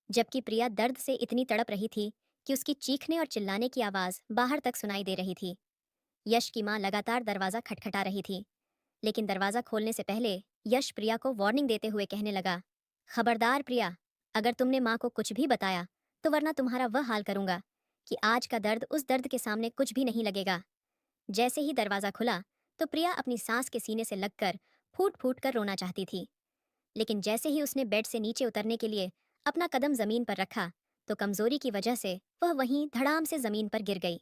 जबकि प्रिया दर्द से इतनी तड़प रही थी कि उसकी चीखने और चिल्लाने की आवाज बाहर तक सुनाई दे रही थी। यश की मां लगातार दरवाजा खटखटा रही थी, लेकिन दरवाजा खोलने से पहले यश प्रिया को वार्निंग देते हुए कहने लगा, खबरदार प्रिया, अगर तुमने माँ को कुछ भी बताया तो वरना तुम्हारा वह हाल करूंगा कि आज का दर्द उस दर्द के सामने कुछ भी नहीं लगेगा। जैसे ही दरवाजा खुला तो प्रिया अपनी सांस के सीने से लगकर फूट फूट कर रोना चाहती थी, लेकिन जैसे ही उसने बेड से नीचे उतरने के लिए अपना कदम जमीन पर रखा तो कमजोरी की वजह से वह वहीं धड़ाम से जमीन पर गिर गई।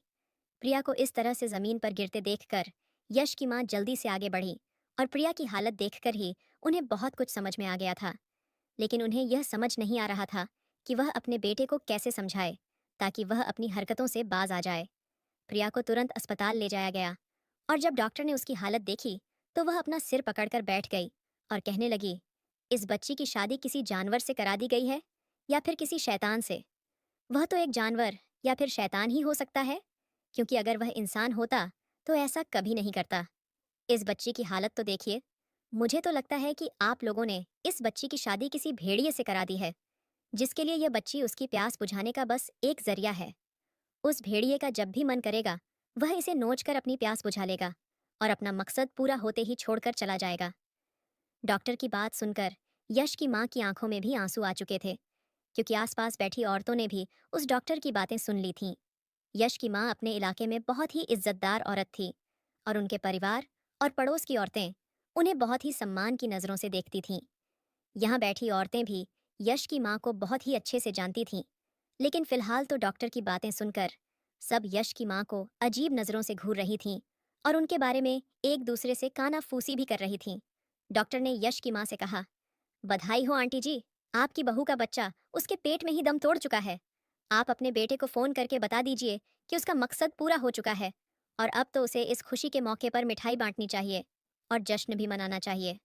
प्रिया को इस तरह से जमीन पर गिरते देखकर यश की मां जल्दी से आगे बढ़ी और प्रिया की हालत देखकर ही उन्हें बहुत कुछ समझ में आ गया था, लेकिन उन्हें यह समझ नहीं आ रहा था कि वह अपने बेटे को कैसे समझाए ताकि वह अपनी हरकतों से बाज आ जाए। प्रिया को तुरंत अस्पताल ले जाया गया और जब डॉक्टर ने उसकी हालत देखी तो वह अपना सिर पकड़कर बैठ गई और कहने लगी, इस बच्ची की शादी किसी जानवर से करा दी गई है या फिर किसी शैतान से। वह तो एक जानवर या फिर शैतान ही हो सकता है, क्योंकि अगर वह इंसान होता तो ऐसा कभी नहीं करता। इस बच्ची की हालत तो देखिए, मुझे तो लगता है कि आप लोगों ने इस बच्ची की शादी किसी भेड़िए से करा दी है, जिसके लिए यह बच्ची उसकी प्यास बुझाने का बस एक जरिया है। उस भेड़िए का जब भी मन करेगा वह इसे नोचकर अपनी प्यास बुझा लेगा और अपना मकसद पूरा होते ही छोड़कर चला जाएगा। डॉक्टर की बात सुनकर यश की मां की आंखों में भी आंसू आ चुके थे, क्योंकि आसपास बैठी औरतों ने भी उस डॉक्टर की बातें सुन ली थीं। यश की मां अपने इलाके में बहुत ही इज्जतदार औरत थी और उनके परिवार और पड़ोस की औरतें उन्हें बहुत ही सम्मान की नज़रों से देखती थीं। यहाँ बैठी औरतें भी यश की मां को बहुत ही अच्छे से जानती थीं, लेकिन फिलहाल तो डॉक्टर की बातें सुनकर सब यश की मां को अजीब नज़रों से घूर रही थीं और उनके बारे में एक दूसरे से कानाफूसी भी कर रही थीं। डॉक्टर ने यश की मां से कहा, बधाई हो आंटी जी, आपकी बहू का बच्चा उसके पेट में ही दम तोड़ चुका है। आप अपने बेटे को फोन करके बता दीजिए कि उसका मकसद पूरा हो चुका है और अब तो उसे इस खुशी के मौके पर मिठाई बांटनी चाहिए और जश्न भी मनाना चाहिए।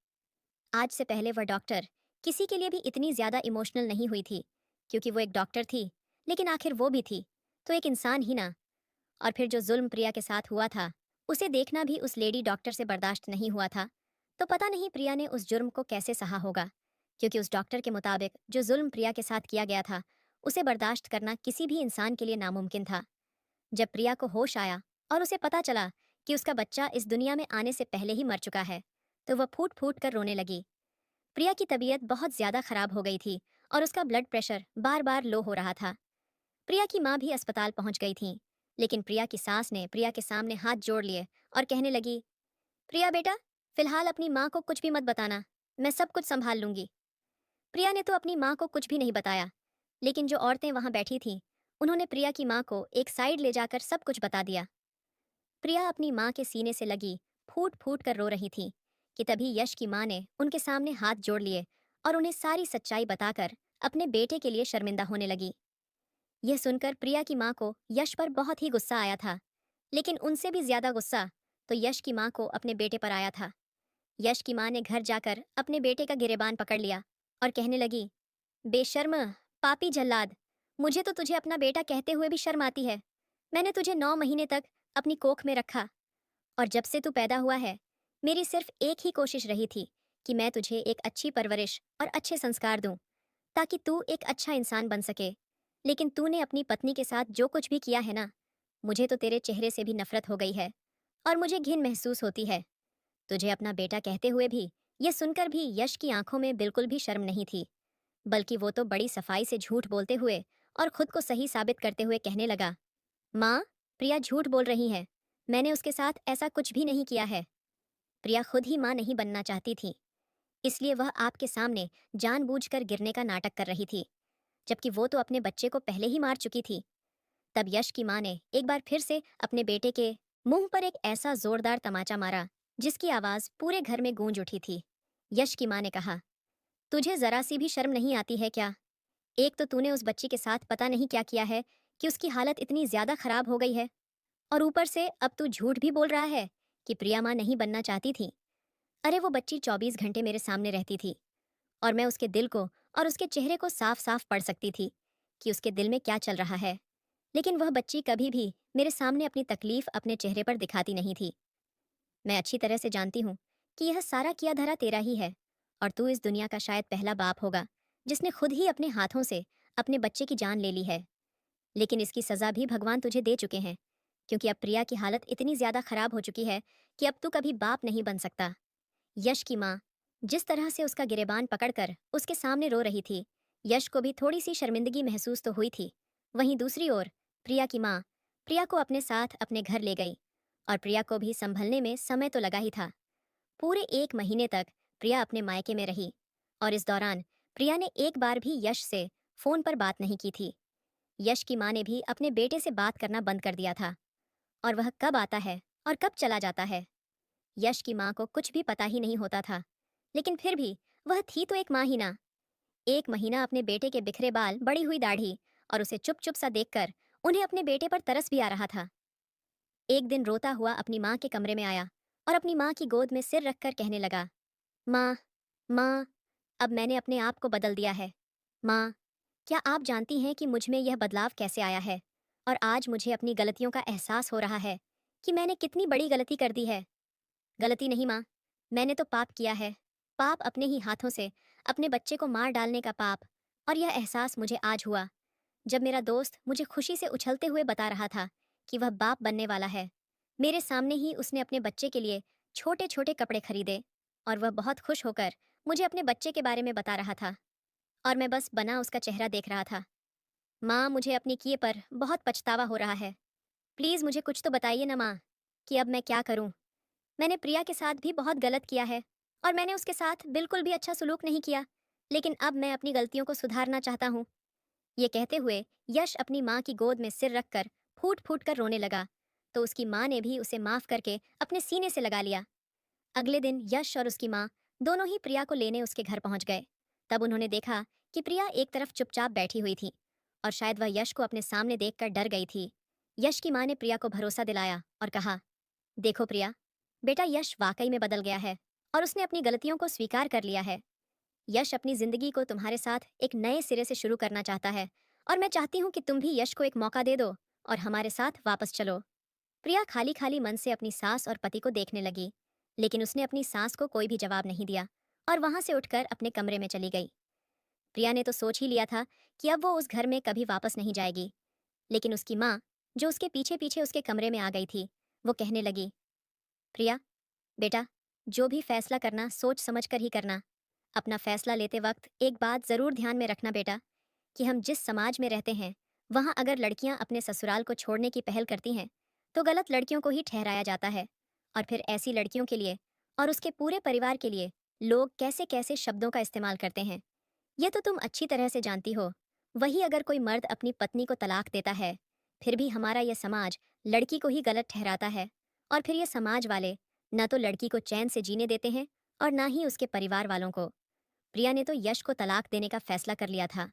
आज से पहले वह डॉक्टर किसी के लिए भी इतनी ज्यादा इमोशनल नहीं हुई थी, क्योंकि वो एक डॉक्टर थी, लेकिन आखिर वो भी थी तो एक इंसान ही ना। और फिर जो जुल्म प्रिया के साथ हुआ था उसे देखना भी उस लेडी डॉक्टर से बर्दाश्त नहीं हुआ था, तो पता नहीं प्रिया ने उस जुर्म को कैसे सहा होगा, क्योंकि उस डॉक्टर के मुताबिक जो जुल्म प्रिया के साथ किया गया था उसे बर्दाश्त करना किसी भी इंसान के लिए नामुमकिन था। जब प्रिया को होश आया और उसे पता चला कि उसका बच्चा इस दुनिया में आने से पहले ही मर चुका है, तो वह फूट फूट कर रोने लगी। प्रिया की तबीयत बहुत ज्यादा खराब हो गई थी और उसका ब्लड प्रेशर बार बार लो हो रहा था। प्रिया की माँ भी अस्पताल पहुंच गई थी, लेकिन प्रिया की सास ने प्रिया के सामने हाथ जोड़ लिए और कहने लगी, प्रिया बेटा, फिलहाल अपनी माँ को कुछ भी मत बताना, मैं सब कुछ संभाल लूंगी। प्रिया ने तो अपनी माँ को कुछ भी नहीं बताया, लेकिन जो औरतें वहां बैठी थीं उन्होंने प्रिया की माँ को एक साइड ले जाकर सब कुछ बता दिया। प्रिया अपनी माँ के सीने से लगी फूट फूट कर रो रही थी कि तभी यश की माँ ने उनके सामने हाथ जोड़ लिए और उन्हें सारी सच्चाई बताकर अपने बेटे के लिए शर्मिंदा होने लगी। यह सुनकर प्रिया की माँ को यश पर बहुत ही गुस्सा आया था, लेकिन उनसे भी ज्यादा गुस्सा तो यश की माँ को अपने बेटे पर आया था। यश की माँ ने घर जाकर अपने बेटे का गिरेबान पकड़ लिया और कहने लगी, बेशर्म, पापी जल्लाद, मुझे तो तुझे अपना बेटा कहते हुए भी शर्म आती है। मैंने तुझे 9 महीने तक अपनी कोख में रखा और जब से तू पैदा हुआ है मेरी सिर्फ एक ही कोशिश रही थी कि मैं तुझे एक अच्छी परवरिश और अच्छे संस्कार दूं। ताकि तू एक अच्छा इंसान बन सके। लेकिन तूने अपनी पत्नी के साथ जो कुछ भी किया है ना, मुझे तो तेरे चेहरे से भी नफरत हो गई है और मुझे घिन महसूस होती है। तुझे अपना बेटा कहते हुए भी, यह सुनकर भी यश की आंखों में बिल्कुल भी शर्म नहीं थी, बल्कि वो तो बड़ी सफाई से झूठ बोलते हुए और खुद को सही साबित करते हुए कहने लगा, माँ, प्रिया झूठ बोल रही है। मैंने उसके साथ ऐसा कुछ भी नहीं किया है। प्रिया खुद ही माँ नहीं बनना चाहती थी, इसलिए वह आपके सामने जानबूझकर गिरने का नाटक कर रही थी, जबकि वो तो अपने बच्चे को पहले ही मार चुकी थी। तब यश की माँ ने एक बार फिर से अपने बेटे के मुंह पर एक ऐसा जोरदार तमाचा मारा, जिसकी आवाज पूरे घर में गूंज उठी थी। यश की माँ ने कहा, तुझे जरा सी भी शर्म नहीं आती है क्या? एक तो तूने उस बच्ची के साथ पता नहीं क्या किया है कि उसकी हालत इतनी ज्यादा खराब हो गई है, और ऊपर से अब तू झूठ भी बोल रहा है कि प्रिया माँ नहीं बनना चाहती थी। अरे वो बच्ची 24 घंटे मेरे सामने रहती थी, और मैं उसके दिल को और उसके चेहरे को साफ साफ पढ़ सकती थी कि उसके दिल में क्या चल रहा है। लेकिन वह बच्ची कभी भी मेरे सामने अपनी तकलीफ अपने चेहरे पर दिखाती नहीं थी। मैं अच्छी तरह से जानती हूँ कि यह सारा किया धरा तेरा ही है, और तू इस दुनिया का शायद पहला बाप होगा जिसने खुद ही अपने हाथों से अपने बच्चे की जान ले ली है। लेकिन इसकी सजा भी भगवान तुझे दे चुके हैं, क्योंकि अब प्रिया की हालत इतनी ज्यादा खराब हो चुकी है कि अब तू कभी बाप नहीं बन सकता। यश की माँ जिस तरह से उसका गिरेबान पकड़कर उसके सामने रो रही थी, यश को भी थोड़ी सी शर्मिंदगी महसूस तो हुई थी। वहीं दूसरी ओर प्रिया की माँ प्रिया को अपने साथ अपने घर ले गई, और प्रिया को भी संभलने में समय तो लगा ही था। पूरे 1 महीने तक प्रिया अपने मायके में रही, और इस दौरान प्रिया ने एक बार भी यश से फोन पर बात नहीं की थी। यश की माँ ने भी अपने बेटे से बात करना बंद कर दिया था, और वह कब आता है और कब चला जाता है, यश की माँ को कुछ भी पता ही नहीं होता था। लेकिन फिर भी वह थी तो एक माँ ही ना। 1 महीना अपने बेटे के बिखरे बाल, बड़ी हुई दाढ़ी और उसे चुप चुप सा देखकर उन्हें अपने बेटे पर तरस भी आ रहा था। एक दिन रोता हुआ अपनी माँ के कमरे में आया और अपनी माँ की गोद में सिर रखकर कहने लगा, माँ, माँ, अब मैंने अपने आप को बदल दिया है। माँ, क्या आप जानती हैं कि मुझ में यह बदलाव कैसे आया है? और आज मुझे अपनी गलतियों का एहसास हो रहा है कि मैंने कितनी बड़ी गलती कर दी है। गलती नहीं माँ, मैंने तो पाप किया है। पाप अपने ही हाथों से अपने बच्चे को मार डालने का पाप। और यह एहसास मुझे आज हुआ, जब मेरा दोस्त मुझे खुशी से उछलते हुए बता रहा था कि वह बाप बनने वाला है। मेरे सामने ही उसने अपने बच्चे के लिए छोटे छोटे कपड़े खरीदे, और वह बहुत खुश होकर मुझे अपने बच्चे के बारे में बता रहा था, और मैं बस बना उसका चेहरा देख रहा था। माँ, मुझे अपने किए पर बहुत पछतावा हो रहा है। प्लीज़ मुझे कुछ तो बताइए ना माँ, कि अब मैं क्या करूँ। मैंने प्रिया के साथ भी बहुत गलत किया है, और मैंने उसके साथ बिल्कुल भी अच्छा सलूक नहीं किया। लेकिन अब मैं अपनी गलतियों को सुधारना चाहता हूँ। ये कहते हुए यश अपनी माँ की गोद में सिर रखकर फूट फूट कर रोने लगा, तो उसकी माँ ने भी उसे माफ करके अपने सीने से लगा लिया। अगले दिन यश और उसकी माँ दोनों ही प्रिया को लेने उसके घर पहुंच गए। तब उन्होंने देखा कि प्रिया एक तरफ चुपचाप बैठी हुई थी, और शायद वह यश को अपने सामने देखकर डर गई थी। यश की माँ ने प्रिया को भरोसा दिलाया और कहा, देखो प्रिया, बेटा यश वाकई में बदल गया है, और उसने अपनी गलतियों को स्वीकार कर लिया है। यश अपनी जिंदगी को तुम्हारे साथ एक नए सिरे से शुरू करना चाहता है, और मैं चाहती हूँ कि तुम भी यश को एक मौका दे दो और हमारे साथ वापस चलो। प्रिया खाली खाली मन से अपनी सास और पति को देखने लगी, लेकिन उसने अपनी सास को कोई भी जवाब नहीं दिया और वहां से उठकर अपने कमरे में चली गई। प्रिया ने तो सोच ही लिया था कि अब वो उस घर में कभी वापस नहीं जाएगी। लेकिन उसकी माँ, जो उसके पीछे पीछे उसके कमरे में आ गई थी, वो कहने लगी, प्रिया, बेटा, जो भी फैसला करना सोच समझ कर ही करना। अपना फैसला लेते वक्त एक बात जरूर ध्यान में रखना बेटा, कि हम जिस समाज में रहते हैं, वहां अगर लड़कियां अपने ससुराल को छोड़ने की पहल करती हैं, तो गलत लड़कियों को ही ठहराया जाता है। और फिर ऐसी लड़कियों के लिए और उसके पूरे परिवार के लिए लोग कैसे कैसे शब्दों का इस्तेमाल करते हैं, ये तो तुम अच्छी तरह से जानती हो। वही अगर कोई मर्द अपनी पत्नी को तलाक देता है, फिर भी हमारा यह समाज लड़की को ही गलत ठहराता है, और फिर ये समाज वाले न तो लड़की को चैन से जीने देते हैं और ना ही उसके परिवार वालों को। प्रिया ने तो यश को तलाक देने का फैसला कर लिया था,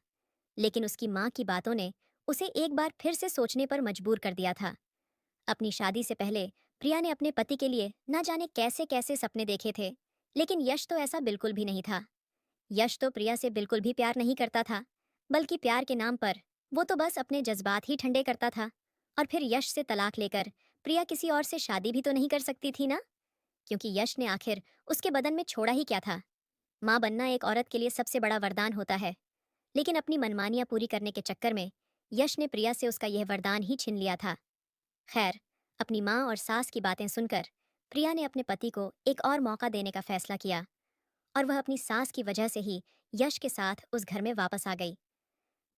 लेकिन उसकी माँ की बातों ने उसे एक बार फिर से सोचने पर मजबूर कर दिया था। अपनी शादी से पहले प्रिया ने अपने पति के लिए न जाने कैसे कैसे सपने देखे थे, लेकिन यश तो ऐसा बिल्कुल भी नहीं था। यश तो प्रिया से बिल्कुल भी प्यार नहीं करता था, बल्कि प्यार के नाम पर वो तो बस अपने जज्बात ही ठंडे करता था। और फिर यश से तलाक लेकर प्रिया किसी और से शादी भी तो नहीं कर सकती थी ना, क्योंकि यश ने आखिर उसके बदन में छोड़ा ही क्या था। माँ बनना एक औरत के लिए सबसे बड़ा वरदान होता है, लेकिन अपनी मनमानियां पूरी करने के चक्कर में यश ने प्रिया से उसका यह वरदान ही छीन लिया था। खैर, अपनी माँ और सास की बातें सुनकर प्रिया ने अपने पति को एक और मौका देने का फैसला किया और वह अपनी सास की वजह से ही यश के साथ उस घर में वापस आ गई।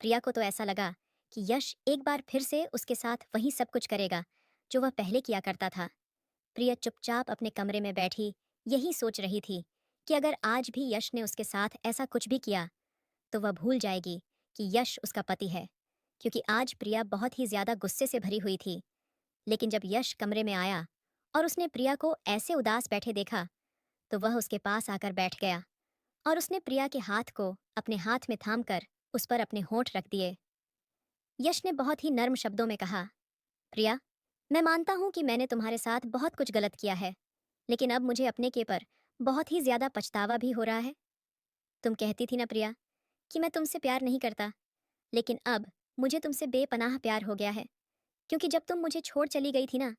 प्रिया को तो ऐसा लगा कि यश एक बार फिर से उसके साथ वही सब कुछ करेगा जो वह पहले किया करता था। प्रिया चुपचाप अपने कमरे में बैठी यही सोच रही थी कि अगर आज भी यश ने उसके साथ ऐसा कुछ भी किया तो वह भूल जाएगी कि यश उसका पति है, क्योंकि आज प्रिया बहुत ही ज्यादा गुस्से से भरी हुई थी। लेकिन जब यश कमरे में आया और उसने प्रिया को ऐसे उदास बैठे देखा तो वह उसके पास आकर बैठ गया और उसने प्रिया के हाथ को अपने हाथ में थामकर उस पर अपने होंठ रख दिए। यश ने बहुत ही नर्म शब्दों में कहा, प्रिया, मैं मानता हूं कि मैंने तुम्हारे साथ बहुत कुछ गलत किया है, लेकिन अब मुझे अपने के पर बहुत ही ज्यादा पछतावा भी हो रहा है। तुम कहती थी ना प्रिया कि मैं तुमसे प्यार नहीं करता, लेकिन अब मुझे तुमसे बेपनाह प्यार हो गया है, क्योंकि जब तुम मुझे छोड़ चली गई थी ना,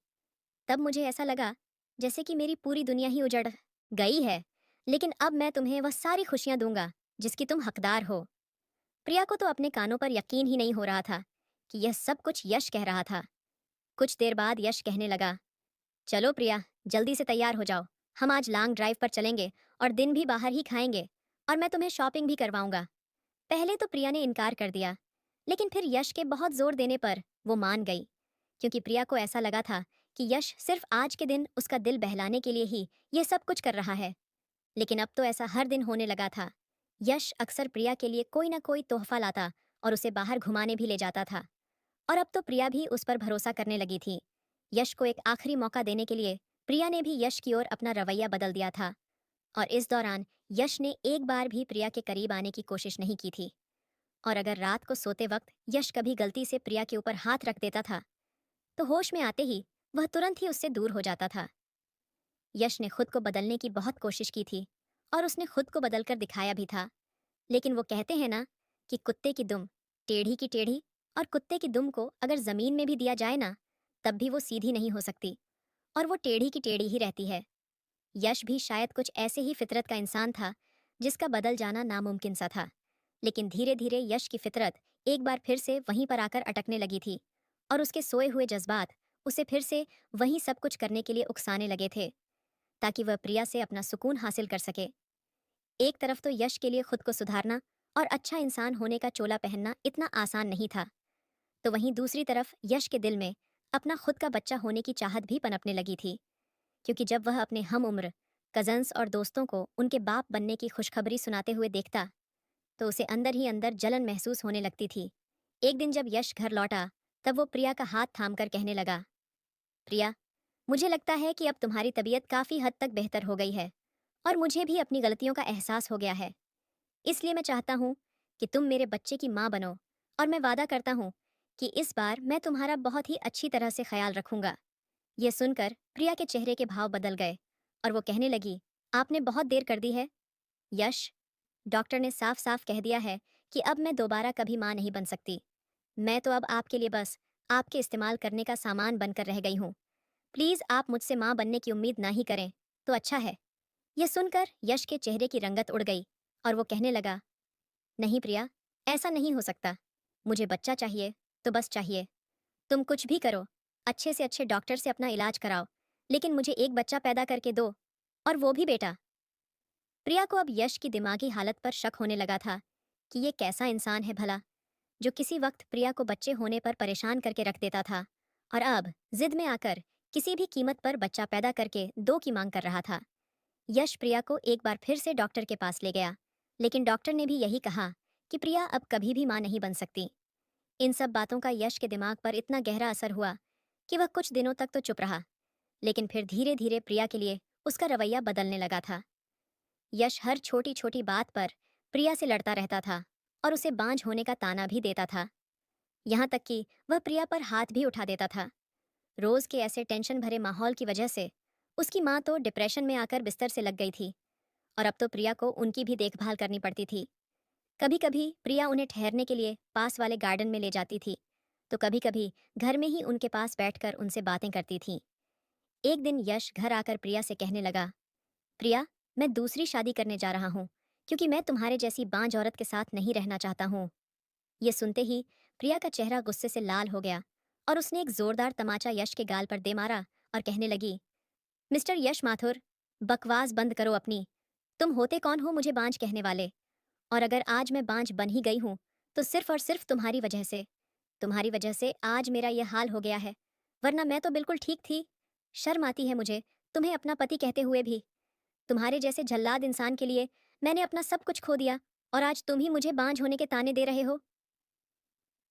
तब मुझे ऐसा लगा जैसे कि मेरी पूरी दुनिया ही उजड़ गई है। लेकिन अब मैं तुम्हें वह सारी खुशियां दूंगा जिसकी तुम हकदार हो। प्रिया को तो अपने कानों पर यकीन ही नहीं हो रहा था कि यह सब कुछ यश कह रहा था। कुछ देर बाद यश कहने लगा, चलो प्रिया, जल्दी से तैयार हो जाओ। हम आज लॉन्ग ड्राइव पर चलेंगे और दिन भी बाहर ही खाएंगे, और मैं तुम्हें शॉपिंग भी करवाऊंगा। पहले तो प्रिया ने इनकार कर दिया, लेकिन फिर यश के बहुत जोर देने पर वो मान गई, क्योंकि प्रिया को ऐसा लगा था कि यश सिर्फ आज के दिन उसका दिल बहलाने के लिए ही ये सब कुछ कर रहा है। लेकिन अब तो ऐसा हर दिन होने लगा था। यश अक्सर प्रिया के लिए कोई ना कोई तोहफा लाता और उसे बाहर घुमाने भी ले जाता था, और अब तो प्रिया भी उस पर भरोसा करने लगी थी। यश को एक आखिरी मौका देने के लिए प्रिया ने भी यश की ओर अपना रवैया बदल दिया था, और इस दौरान यश ने एक बार भी प्रिया के करीब आने की कोशिश नहीं की थी। और अगर रात को सोते वक्त यश कभी गलती से प्रिया के ऊपर हाथ रख देता था तो होश में आते ही वह तुरंत ही उससे दूर हो जाता था। यश ने खुद को बदलने की बहुत कोशिश की थी और उसने खुद को बदलकर दिखाया भी था, लेकिन वो कहते हैं ना कि कुत्ते की दुम टेढ़ी की टेढ़ी, और कुत्ते की दुम को अगर जमीन में भी दिया जाए ना, तब भी वो सीधी नहीं हो सकती, और वो टेढ़ी की टेढ़ी ही रहती है। यश भी शायद कुछ ऐसे ही फितरत का इंसान था जिसका बदल जाना नामुमकिन सा था। लेकिन धीरे धीरे यश की फितरत एक बार फिर से वहीं पर आकर अटकने लगी थी, और उसके सोए हुए जज्बात उसे फिर से वही सब कुछ करने के लिए उकसाने लगे थे, ताकि वह प्रिया से अपना सुकून हासिल कर सके। एक तरफ तो यश के लिए खुद को सुधारना और अच्छा इंसान होने का चोला पहनना इतना आसान नहीं था, तो वहीं दूसरी तरफ यश के दिल में अपना खुद का बच्चा होने की चाहत भी पनपने लगी थी, क्योंकि जब वह अपने हम उम्र कजन्स और दोस्तों को उनके बाप बनने की खुशखबरी सुनाते हुए देखता तो उसे अंदर ही अंदर जलन महसूस होने लगती थी। एक दिन जब यश घर लौटा, तब वो प्रिया का हाथ थामकर कहने लगा, प्रिया, मुझे लगता है कि अब तुम्हारी तबीयत काफ़ी हद तक बेहतर हो गई है, और मुझे भी अपनी गलतियों का एहसास हो गया है। इसलिए मैं चाहता हूँ कि तुम मेरे बच्चे की माँ बनो, और मैं वादा करता हूँ कि इस बार मैं तुम्हारा बहुत ही अच्छी तरह से ख्याल रखूंगा। यह सुनकर प्रिया के चेहरे के भाव बदल गए और वो कहने लगी, आपने बहुत देर कर दी है यश। डॉक्टर ने साफ साफ कह दिया है कि अब मैं दोबारा कभी माँ नहीं बन सकती। मैं तो अब आपके लिए बस आपके इस्तेमाल करने का सामान बनकर रह गई हूँ। प्लीज़ आप मुझसे माँ बनने की उम्मीद ना ही करें तो अच्छा है। यह सुनकर यश के चेहरे की रंगत उड़ गई और वो कहने लगा, नहीं प्रिया, ऐसा नहीं हो सकता। मुझे बच्चा चाहिए तो बस चाहिए। तुम कुछ भी करो, अच्छे से अच्छे डॉक्टर से अपना इलाज कराओ, लेकिन मुझे एक बच्चा पैदा करके दो, और वो भी बेटा। प्रिया को अब यश की दिमागी हालत पर शक होने लगा था कि ये कैसा इंसान है भला, जो किसी वक्त प्रिया को बच्चे होने पर परेशान करके रख देता था, और अब जिद में आकर किसी भी कीमत पर बच्चा पैदा करके दो की मांग कर रहा था। यश प्रिया को एक बार फिर से डॉक्टर के पास ले गया, लेकिन डॉक्टर ने भी यही कहा कि प्रिया अब कभी भी मां नहीं बन सकती। इन सब बातों का यश के दिमाग पर इतना गहरा असर हुआ कि वह कुछ दिनों तक तो चुप रहा, लेकिन फिर धीरे धीरे प्रिया के लिए उसका रवैया बदलने लगा था। यश हर छोटी छोटी बात पर प्रिया से लड़ता रहता था और उसे बांझ होने का ताना भी देता था, यहाँ तक कि वह प्रिया पर हाथ भी उठा देता था। रोज के ऐसे टेंशन भरे माहौल की वजह से उसकी माँ तो डिप्रेशन में आकर बिस्तर से लग गई थी, और अब तो प्रिया को उनकी भी देखभाल करनी पड़ती थी। कभी कभी प्रिया उन्हें ठहरने के लिए पास वाले गार्डन में ले जाती थी, तो कभी कभी घर में ही उनके पास बैठकर उनसे बातें करती थी। एक दिन यश घर आकर प्रिया से कहने लगा, प्रिया, मैं दूसरी शादी करने जा रहा हूँ, क्योंकि मैं तुम्हारे जैसी बांझ औरत के साथ नहीं रहना चाहता हूँ। ये सुनते ही प्रिया का चेहरा गुस्से से लाल हो गया और उसने एक जोरदार तमाचा यश के गाल पर दे मारा और कहने लगी, मिस्टर यश माथुर, बकवास बंद करो अपनी। तुम होते कौन हो मुझे बांझ कहने वाले? और अगर आज मैं बांझ बन ही गई हूं तो सिर्फ और सिर्फ तुम्हारी वजह से। तुम्हारी वजह से आज मेरा यह हाल हो गया है, वरना मैं तो बिल्कुल ठीक थी। शर्म आती है मुझे तुम्हें अपना पति कहते हुए भी। तुम्हारे जैसे झल्लाद इंसान के लिए मैंने अपना सब कुछ खो दिया और आज तुम ही मुझे बांझ होने के ताने दे रहे हो।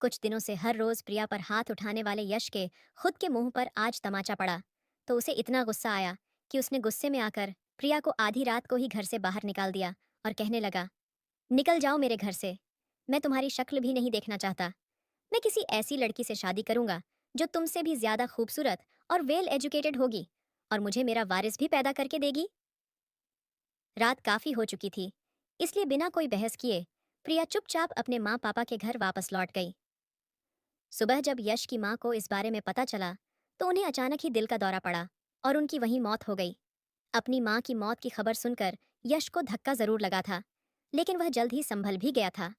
कुछ दिनों से हर रोज प्रिया पर हाथ उठाने वाले यश के खुद के मुंह पर आज तमाचा पड़ा तो उसे इतना गुस्सा आया कि उसने गुस्से में आकर प्रिया को आधी रात को ही घर से बाहर निकाल दिया और कहने लगा, निकल जाओ मेरे घर से। मैं तुम्हारी शक्ल भी नहीं देखना चाहता। मैं किसी ऐसी लड़की से शादी करूंगा जो तुमसे भी ज्यादा खूबसूरत और वेल एजुकेटेड होगी और मुझे मेरा वारिस भी पैदा करके देगी। रात काफी हो चुकी थी, इसलिए बिना कोई बहस किए प्रिया चुपचाप अपने माँ पापा के घर वापस लौट गई। सुबह जब यश की माँ को इस बारे में पता चला तो उन्हें अचानक ही दिल का दौरा पड़ा और उनकी वहीं मौत हो गई। अपनी माँ की मौत की खबर सुनकर यश को धक्का जरूर लगा था, लेकिन वह जल्द ही संभल भी गया था।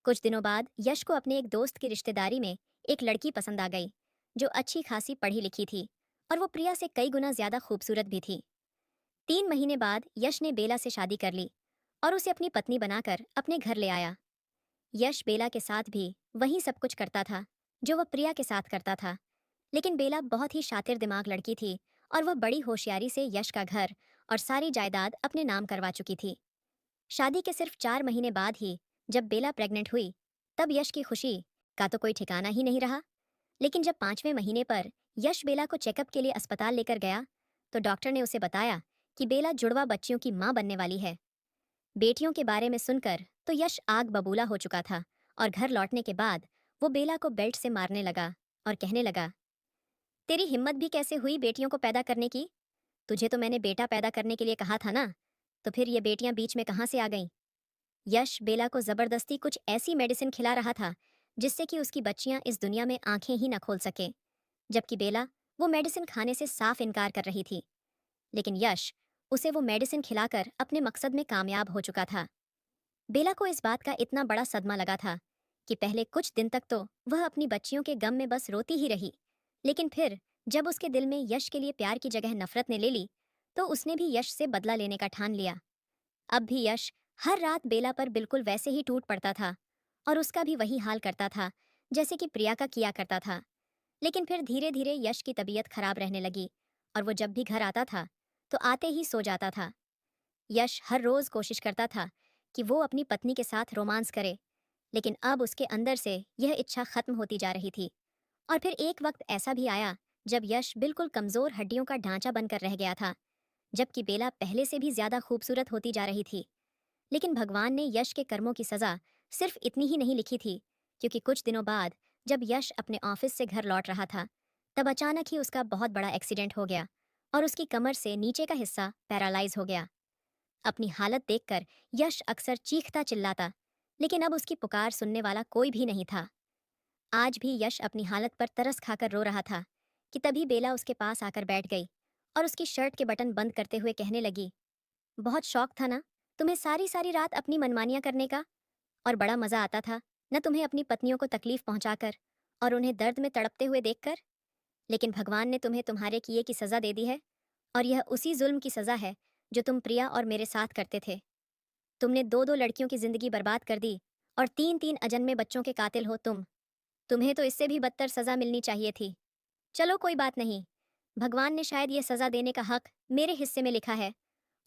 कुछ दिनों बाद यश को अपने एक दोस्त की रिश्तेदारी में एक लड़की पसंद आ गई जो अच्छी खासी पढ़ी लिखी थी और वो प्रिया से कई गुना ज्यादा खूबसूरत भी थी। 3 महीने बाद यश ने बेला से शादी कर ली और उसे अपनी पत्नी बनाकर अपने घर ले आया। यश बेला के साथ भी वही सब कुछ करता था जो वह प्रिया के साथ करता था, लेकिन बेला बहुत ही शातिर दिमाग लड़की थी और वह बड़ी होशियारी से यश का घर और सारी जायदाद अपने नाम करवा चुकी थी। शादी के सिर्फ 4 महीने बाद ही जब बेला प्रेग्नेंट हुई तब यश की खुशी का तो कोई ठिकाना ही नहीं रहा। लेकिन जब 5वें महीने पर यश बेला को चेकअप के लिए अस्पताल लेकर गया तो डॉक्टर ने उसे बताया कि बेला जुड़वा बच्चियों की मां बनने वाली है। बेटियों के बारे में सुनकर तो यश आग बबूला हो चुका था और घर लौटने के बाद वो बेला को बेल्ट से मारने लगा और कहने लगा, तेरी हिम्मत भी कैसे हुई बेटियों को पैदा करने की? तुझे तो मैंने बेटा पैदा करने के लिए कहा था ना, तो फिर ये बेटियां बीच में कहां से आ गईं? यश बेला को जबरदस्ती कुछ ऐसी मेडिसिन खिला रहा था जिससे कि उसकी बच्चियां इस दुनिया में आंखें ही न खोल सके, जबकि बेला वो मेडिसिन खाने से साफ इनकार कर रही थी। लेकिन यश उसे वो मेडिसिन खिलाकर अपने मकसद में कामयाब हो चुका था। बेला को इस बात का इतना बड़ा सदमा लगा था कि पहले कुछ दिन तक तो वह अपनी बच्चियों के गम में बस रोती ही रही, लेकिन फिर जब उसके दिल में यश के लिए प्यार की जगह नफरत ने ले ली तो उसने भी यश से बदला लेने का ठान लिया। अब भी यश हर रात बेला पर बिल्कुल वैसे ही टूट पड़ता था और उसका भी वही हाल करता था जैसे कि प्रिया का किया करता था। लेकिन फिर धीरे धीरे यश की तबीयत खराब रहने लगी और वो जब भी घर आता था तो आते ही सो जाता था। यश हर रोज कोशिश करता था कि वो अपनी पत्नी के साथ रोमांस करे, लेकिन अब उसके अंदर से यह इच्छा खत्म होती जा रही थी। और फिर एक वक्त ऐसा भी आया जब यश बिल्कुल कमजोर हड्डियों का ढांचा बनकर रह गया था, जबकि बेला पहले से भी ज्यादा खूबसूरत होती जा रही थी। लेकिन भगवान ने यश के कर्मों की सजा सिर्फ इतनी ही नहीं लिखी थी, क्योंकि कुछ दिनों बाद जब यश अपने ऑफिस से घर लौट रहा था तब अचानक ही उसका बहुत बड़ा एक्सीडेंट हो गया और उसकी कमर से नीचे का हिस्सा पैरालाइज हो गया। अपनी हालत देखकर यश अक्सर चीखता चिल्लाता, लेकिन अब उसकी पुकार सुनने वाला कोई भी नहीं था। आज भी यश अपनी हालत पर तरस खाकर रो रहा था कि तभी बेला उसके पास आकर बैठ गई और उसकी शर्ट के बटन बंद करते हुए कहने लगी, बहुत शौक था ना तुम्हें सारी सारी रात अपनी मनमानियां करने का, और बड़ा मजा आता था न तुम्हें अपनी पत्नियों को तकलीफ पहुंचाकर और उन्हें दर्द में तड़पते हुए देखकर। लेकिन भगवान ने तुम्हें तुम्हारे किए की सजा दे दी है और यह उसी जुल्म की सजा है जो तुम प्रिया और मेरे साथ करते थे। तुमने दो दो लड़कियों की जिंदगी बर्बाद कर दी और तीन तीन अजन्मे बच्चों के कातिल हो तुम। तुम्हें तो इससे भी बदतर सजा मिलनी चाहिए थी। चलो कोई बात नहीं, भगवान ने शायद यह सजा देने का हक मेरे हिस्से में लिखा है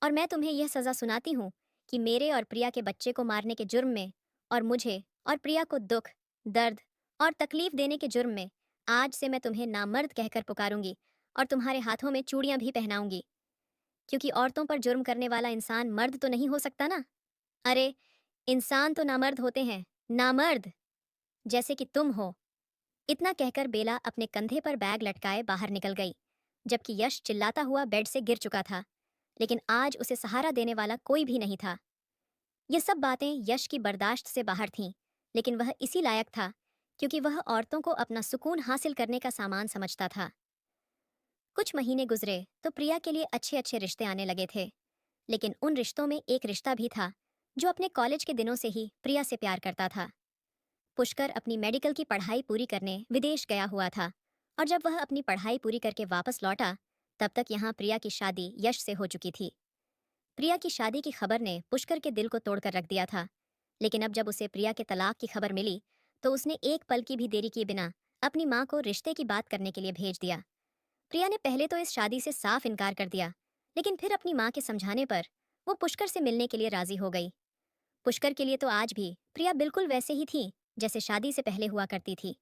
और मैं तुम्हें यह सजा सुनाती हूँ कि मेरे और प्रिया के बच्चे को मारने के जुर्म में और मुझे और प्रिया को दुख, दर्द और तकलीफ देने के जुर्म में आज से मैं तुम्हें नामर्द कहकर पुकारूंगी और तुम्हारे हाथों में चूड़ियां भी पहनाऊंगी, क्योंकि औरतों पर जुर्म करने वाला इंसान मर्द तो नहीं हो सकता ना। अरे, इंसान तो नामर्द होते हैं, नामर्द, जैसे कि तुम हो। इतना कहकर बेला अपने कंधे पर बैग लटकाए बाहर निकल गई, जबकि यश चिल्लाता हुआ बेड से गिर चुका था, लेकिन आज उसे सहारा देने वाला कोई भी नहीं था। ये सब बातें यश की बर्दाश्त से बाहर थीं, लेकिन वह इसी लायक था क्योंकि वह औरतों को अपना सुकून हासिल करने का सामान समझता था। कुछ महीने गुजरे तो प्रिया के लिए अच्छे अच्छे रिश्ते आने लगे थे, लेकिन उन रिश्तों में एक रिश्ता भी था जो अपने कॉलेज के दिनों से ही प्रिया से प्यार करता था। पुष्कर अपनी मेडिकल की पढ़ाई पूरी करने विदेश गया हुआ था और जब वह अपनी पढ़ाई पूरी करके वापस लौटा, तब तक यहाँ प्रिया की शादी यश से हो चुकी थी। प्रिया की शादी की खबर ने पुष्कर के दिल को तोड़कर रख दिया था, लेकिन अब जब उसे प्रिया के तलाक की खबर मिली, तो उसने एक पल की भी देरी किए बिना अपनी माँ को रिश्ते की बात करने के लिए भेज दिया। प्रिया ने पहले तो इस शादी से साफ इनकार कर दिया, लेकिन फिर अपनी माँ के समझाने पर वो पुष्कर से मिलने के लिए राजी हो गई। पुष्कर के लिए तो आज भी प्रिया बिल्कुल वैसे ही थी जैसे शादी से पहले हुआ करती थी।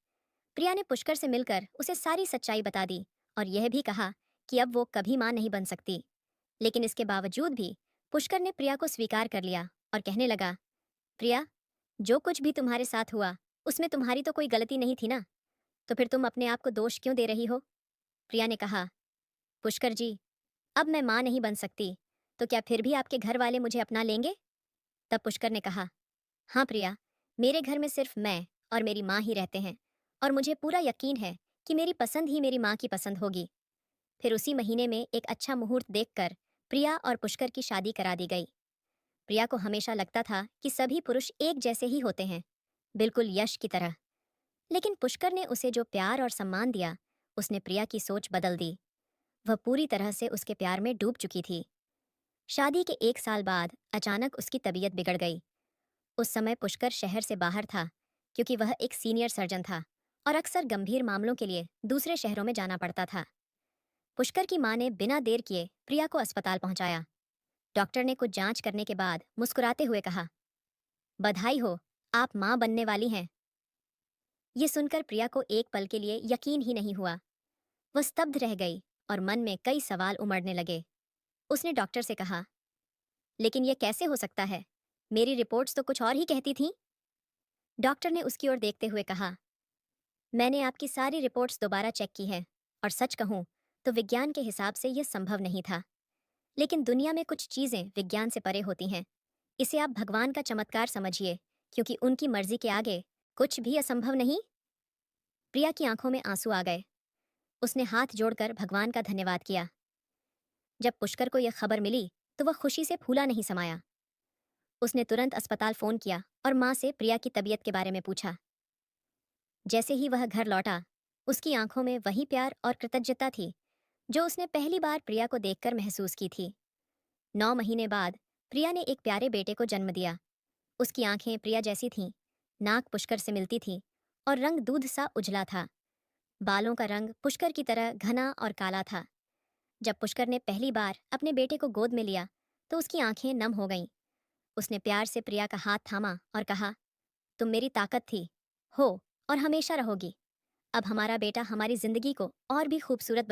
प्रिया ने पुष्कर से मिलकर उसे सारी सच्चाई बता दी और यह भी कहा कि अब वो कभी मां नहीं बन सकती। लेकिन इसके बावजूद भी पुष्कर ने प्रिया को स्वीकार कर लिया और कहने लगा, प्रिया, जो कुछ भी तुम्हारे साथ हुआ उसमें तुम्हारी तो कोई गलती नहीं थी ना, तो फिर तुम अपने आप को दोष क्यों दे रही हो? प्रिया ने कहा, पुष्कर जी, अब मैं मां नहीं बन सकती, तो क्या फिर भी आपके घर वाले मुझे अपना लेंगे? तब पुष्कर ने कहा, हाँ प्रिया, मेरे घर में सिर्फ मैं और मेरी माँ ही रहते हैं और मुझे पूरा यकीन है कि मेरी पसंद ही मेरी माँ की पसंद होगी। फिर उसी महीने में एक अच्छा मुहूर्त देखकर प्रिया और पुष्कर की शादी करा दी गई। प्रिया को हमेशा लगता था कि सभी पुरुष एक जैसे ही होते हैं, बिल्कुल यश की तरह। लेकिन पुष्कर ने उसे जो प्यार और सम्मान दिया, उसने प्रिया की सोच बदल दी। वह पूरी तरह से उसके प्यार में डूब चुकी थी। शादी के एक साल बाद अचानक उसकी तबीयत बिगड़ गई। उस समय पुष्कर शहर से बाहर था, क्योंकि वह एक सीनियर सर्जन था और अक्सर गंभीर मामलों के लिए दूसरे शहरों में जाना पड़ता था। पुष्कर की मां ने बिना देर किए प्रिया को अस्पताल पहुंचाया। डॉक्टर ने कुछ जांच करने के बाद मुस्कुराते हुए कहा, बधाई हो, आप मां बनने वाली हैं। ये सुनकर प्रिया को एक पल के लिए यकीन ही नहीं हुआ। वह स्तब्ध रह गई और मन में कई सवाल उमड़ने लगे। उसने डॉक्टर से कहा, लेकिन यह कैसे हो सकता है? मेरी रिपोर्ट्स तो कुछ और ही कहती थीं। डॉक्टर ने उसकी ओर देखते हुए कहा, मैंने आपकी सारी रिपोर्ट्स दोबारा चेक की हैं और सच कहूं तो विज्ञान के हिसाब से यह संभव नहीं था। लेकिन दुनिया में कुछ चीजें विज्ञान से परे होती हैं। इसे आप भगवान का चमत्कार समझिए, क्योंकि उनकी मर्जी के आगे कुछ भी असंभव नहीं। प्रिया की आंखों में आंसू आ गए। उसने हाथ जोड़कर भगवान का धन्यवाद किया। जब पुष्कर को यह खबर मिली तो वह खुशी से फूला नहीं समाया। उसने तुरंत अस्पताल फोन किया और मां से प्रिया की तबीयत के बारे में पूछा। जैसे ही वह घर लौटा, उसकी आंखों में वही प्यार और कृतज्ञता थी जो उसने पहली बार प्रिया को देखकर महसूस की थी। 9 महीने बाद प्रिया ने एक प्यारे बेटे को जन्म दिया। उसकी आंखें प्रिया जैसी थीं, नाक पुष्कर से मिलती थी और रंग दूध सा उजला था। बालों का रंग पुष्कर की तरह घना और काला था। जब पुष्कर ने पहली बार अपने बेटे को गोद में लिया तो उसकी आंखें नम हो गईं। उसने प्यार से प्रिया का हाथ थामा और कहा, तुम मेरी ताकत थी, हो और हमेशा रहोगी। अब हमारा बेटा हमारी जिंदगी को और भी खूबसूरत बना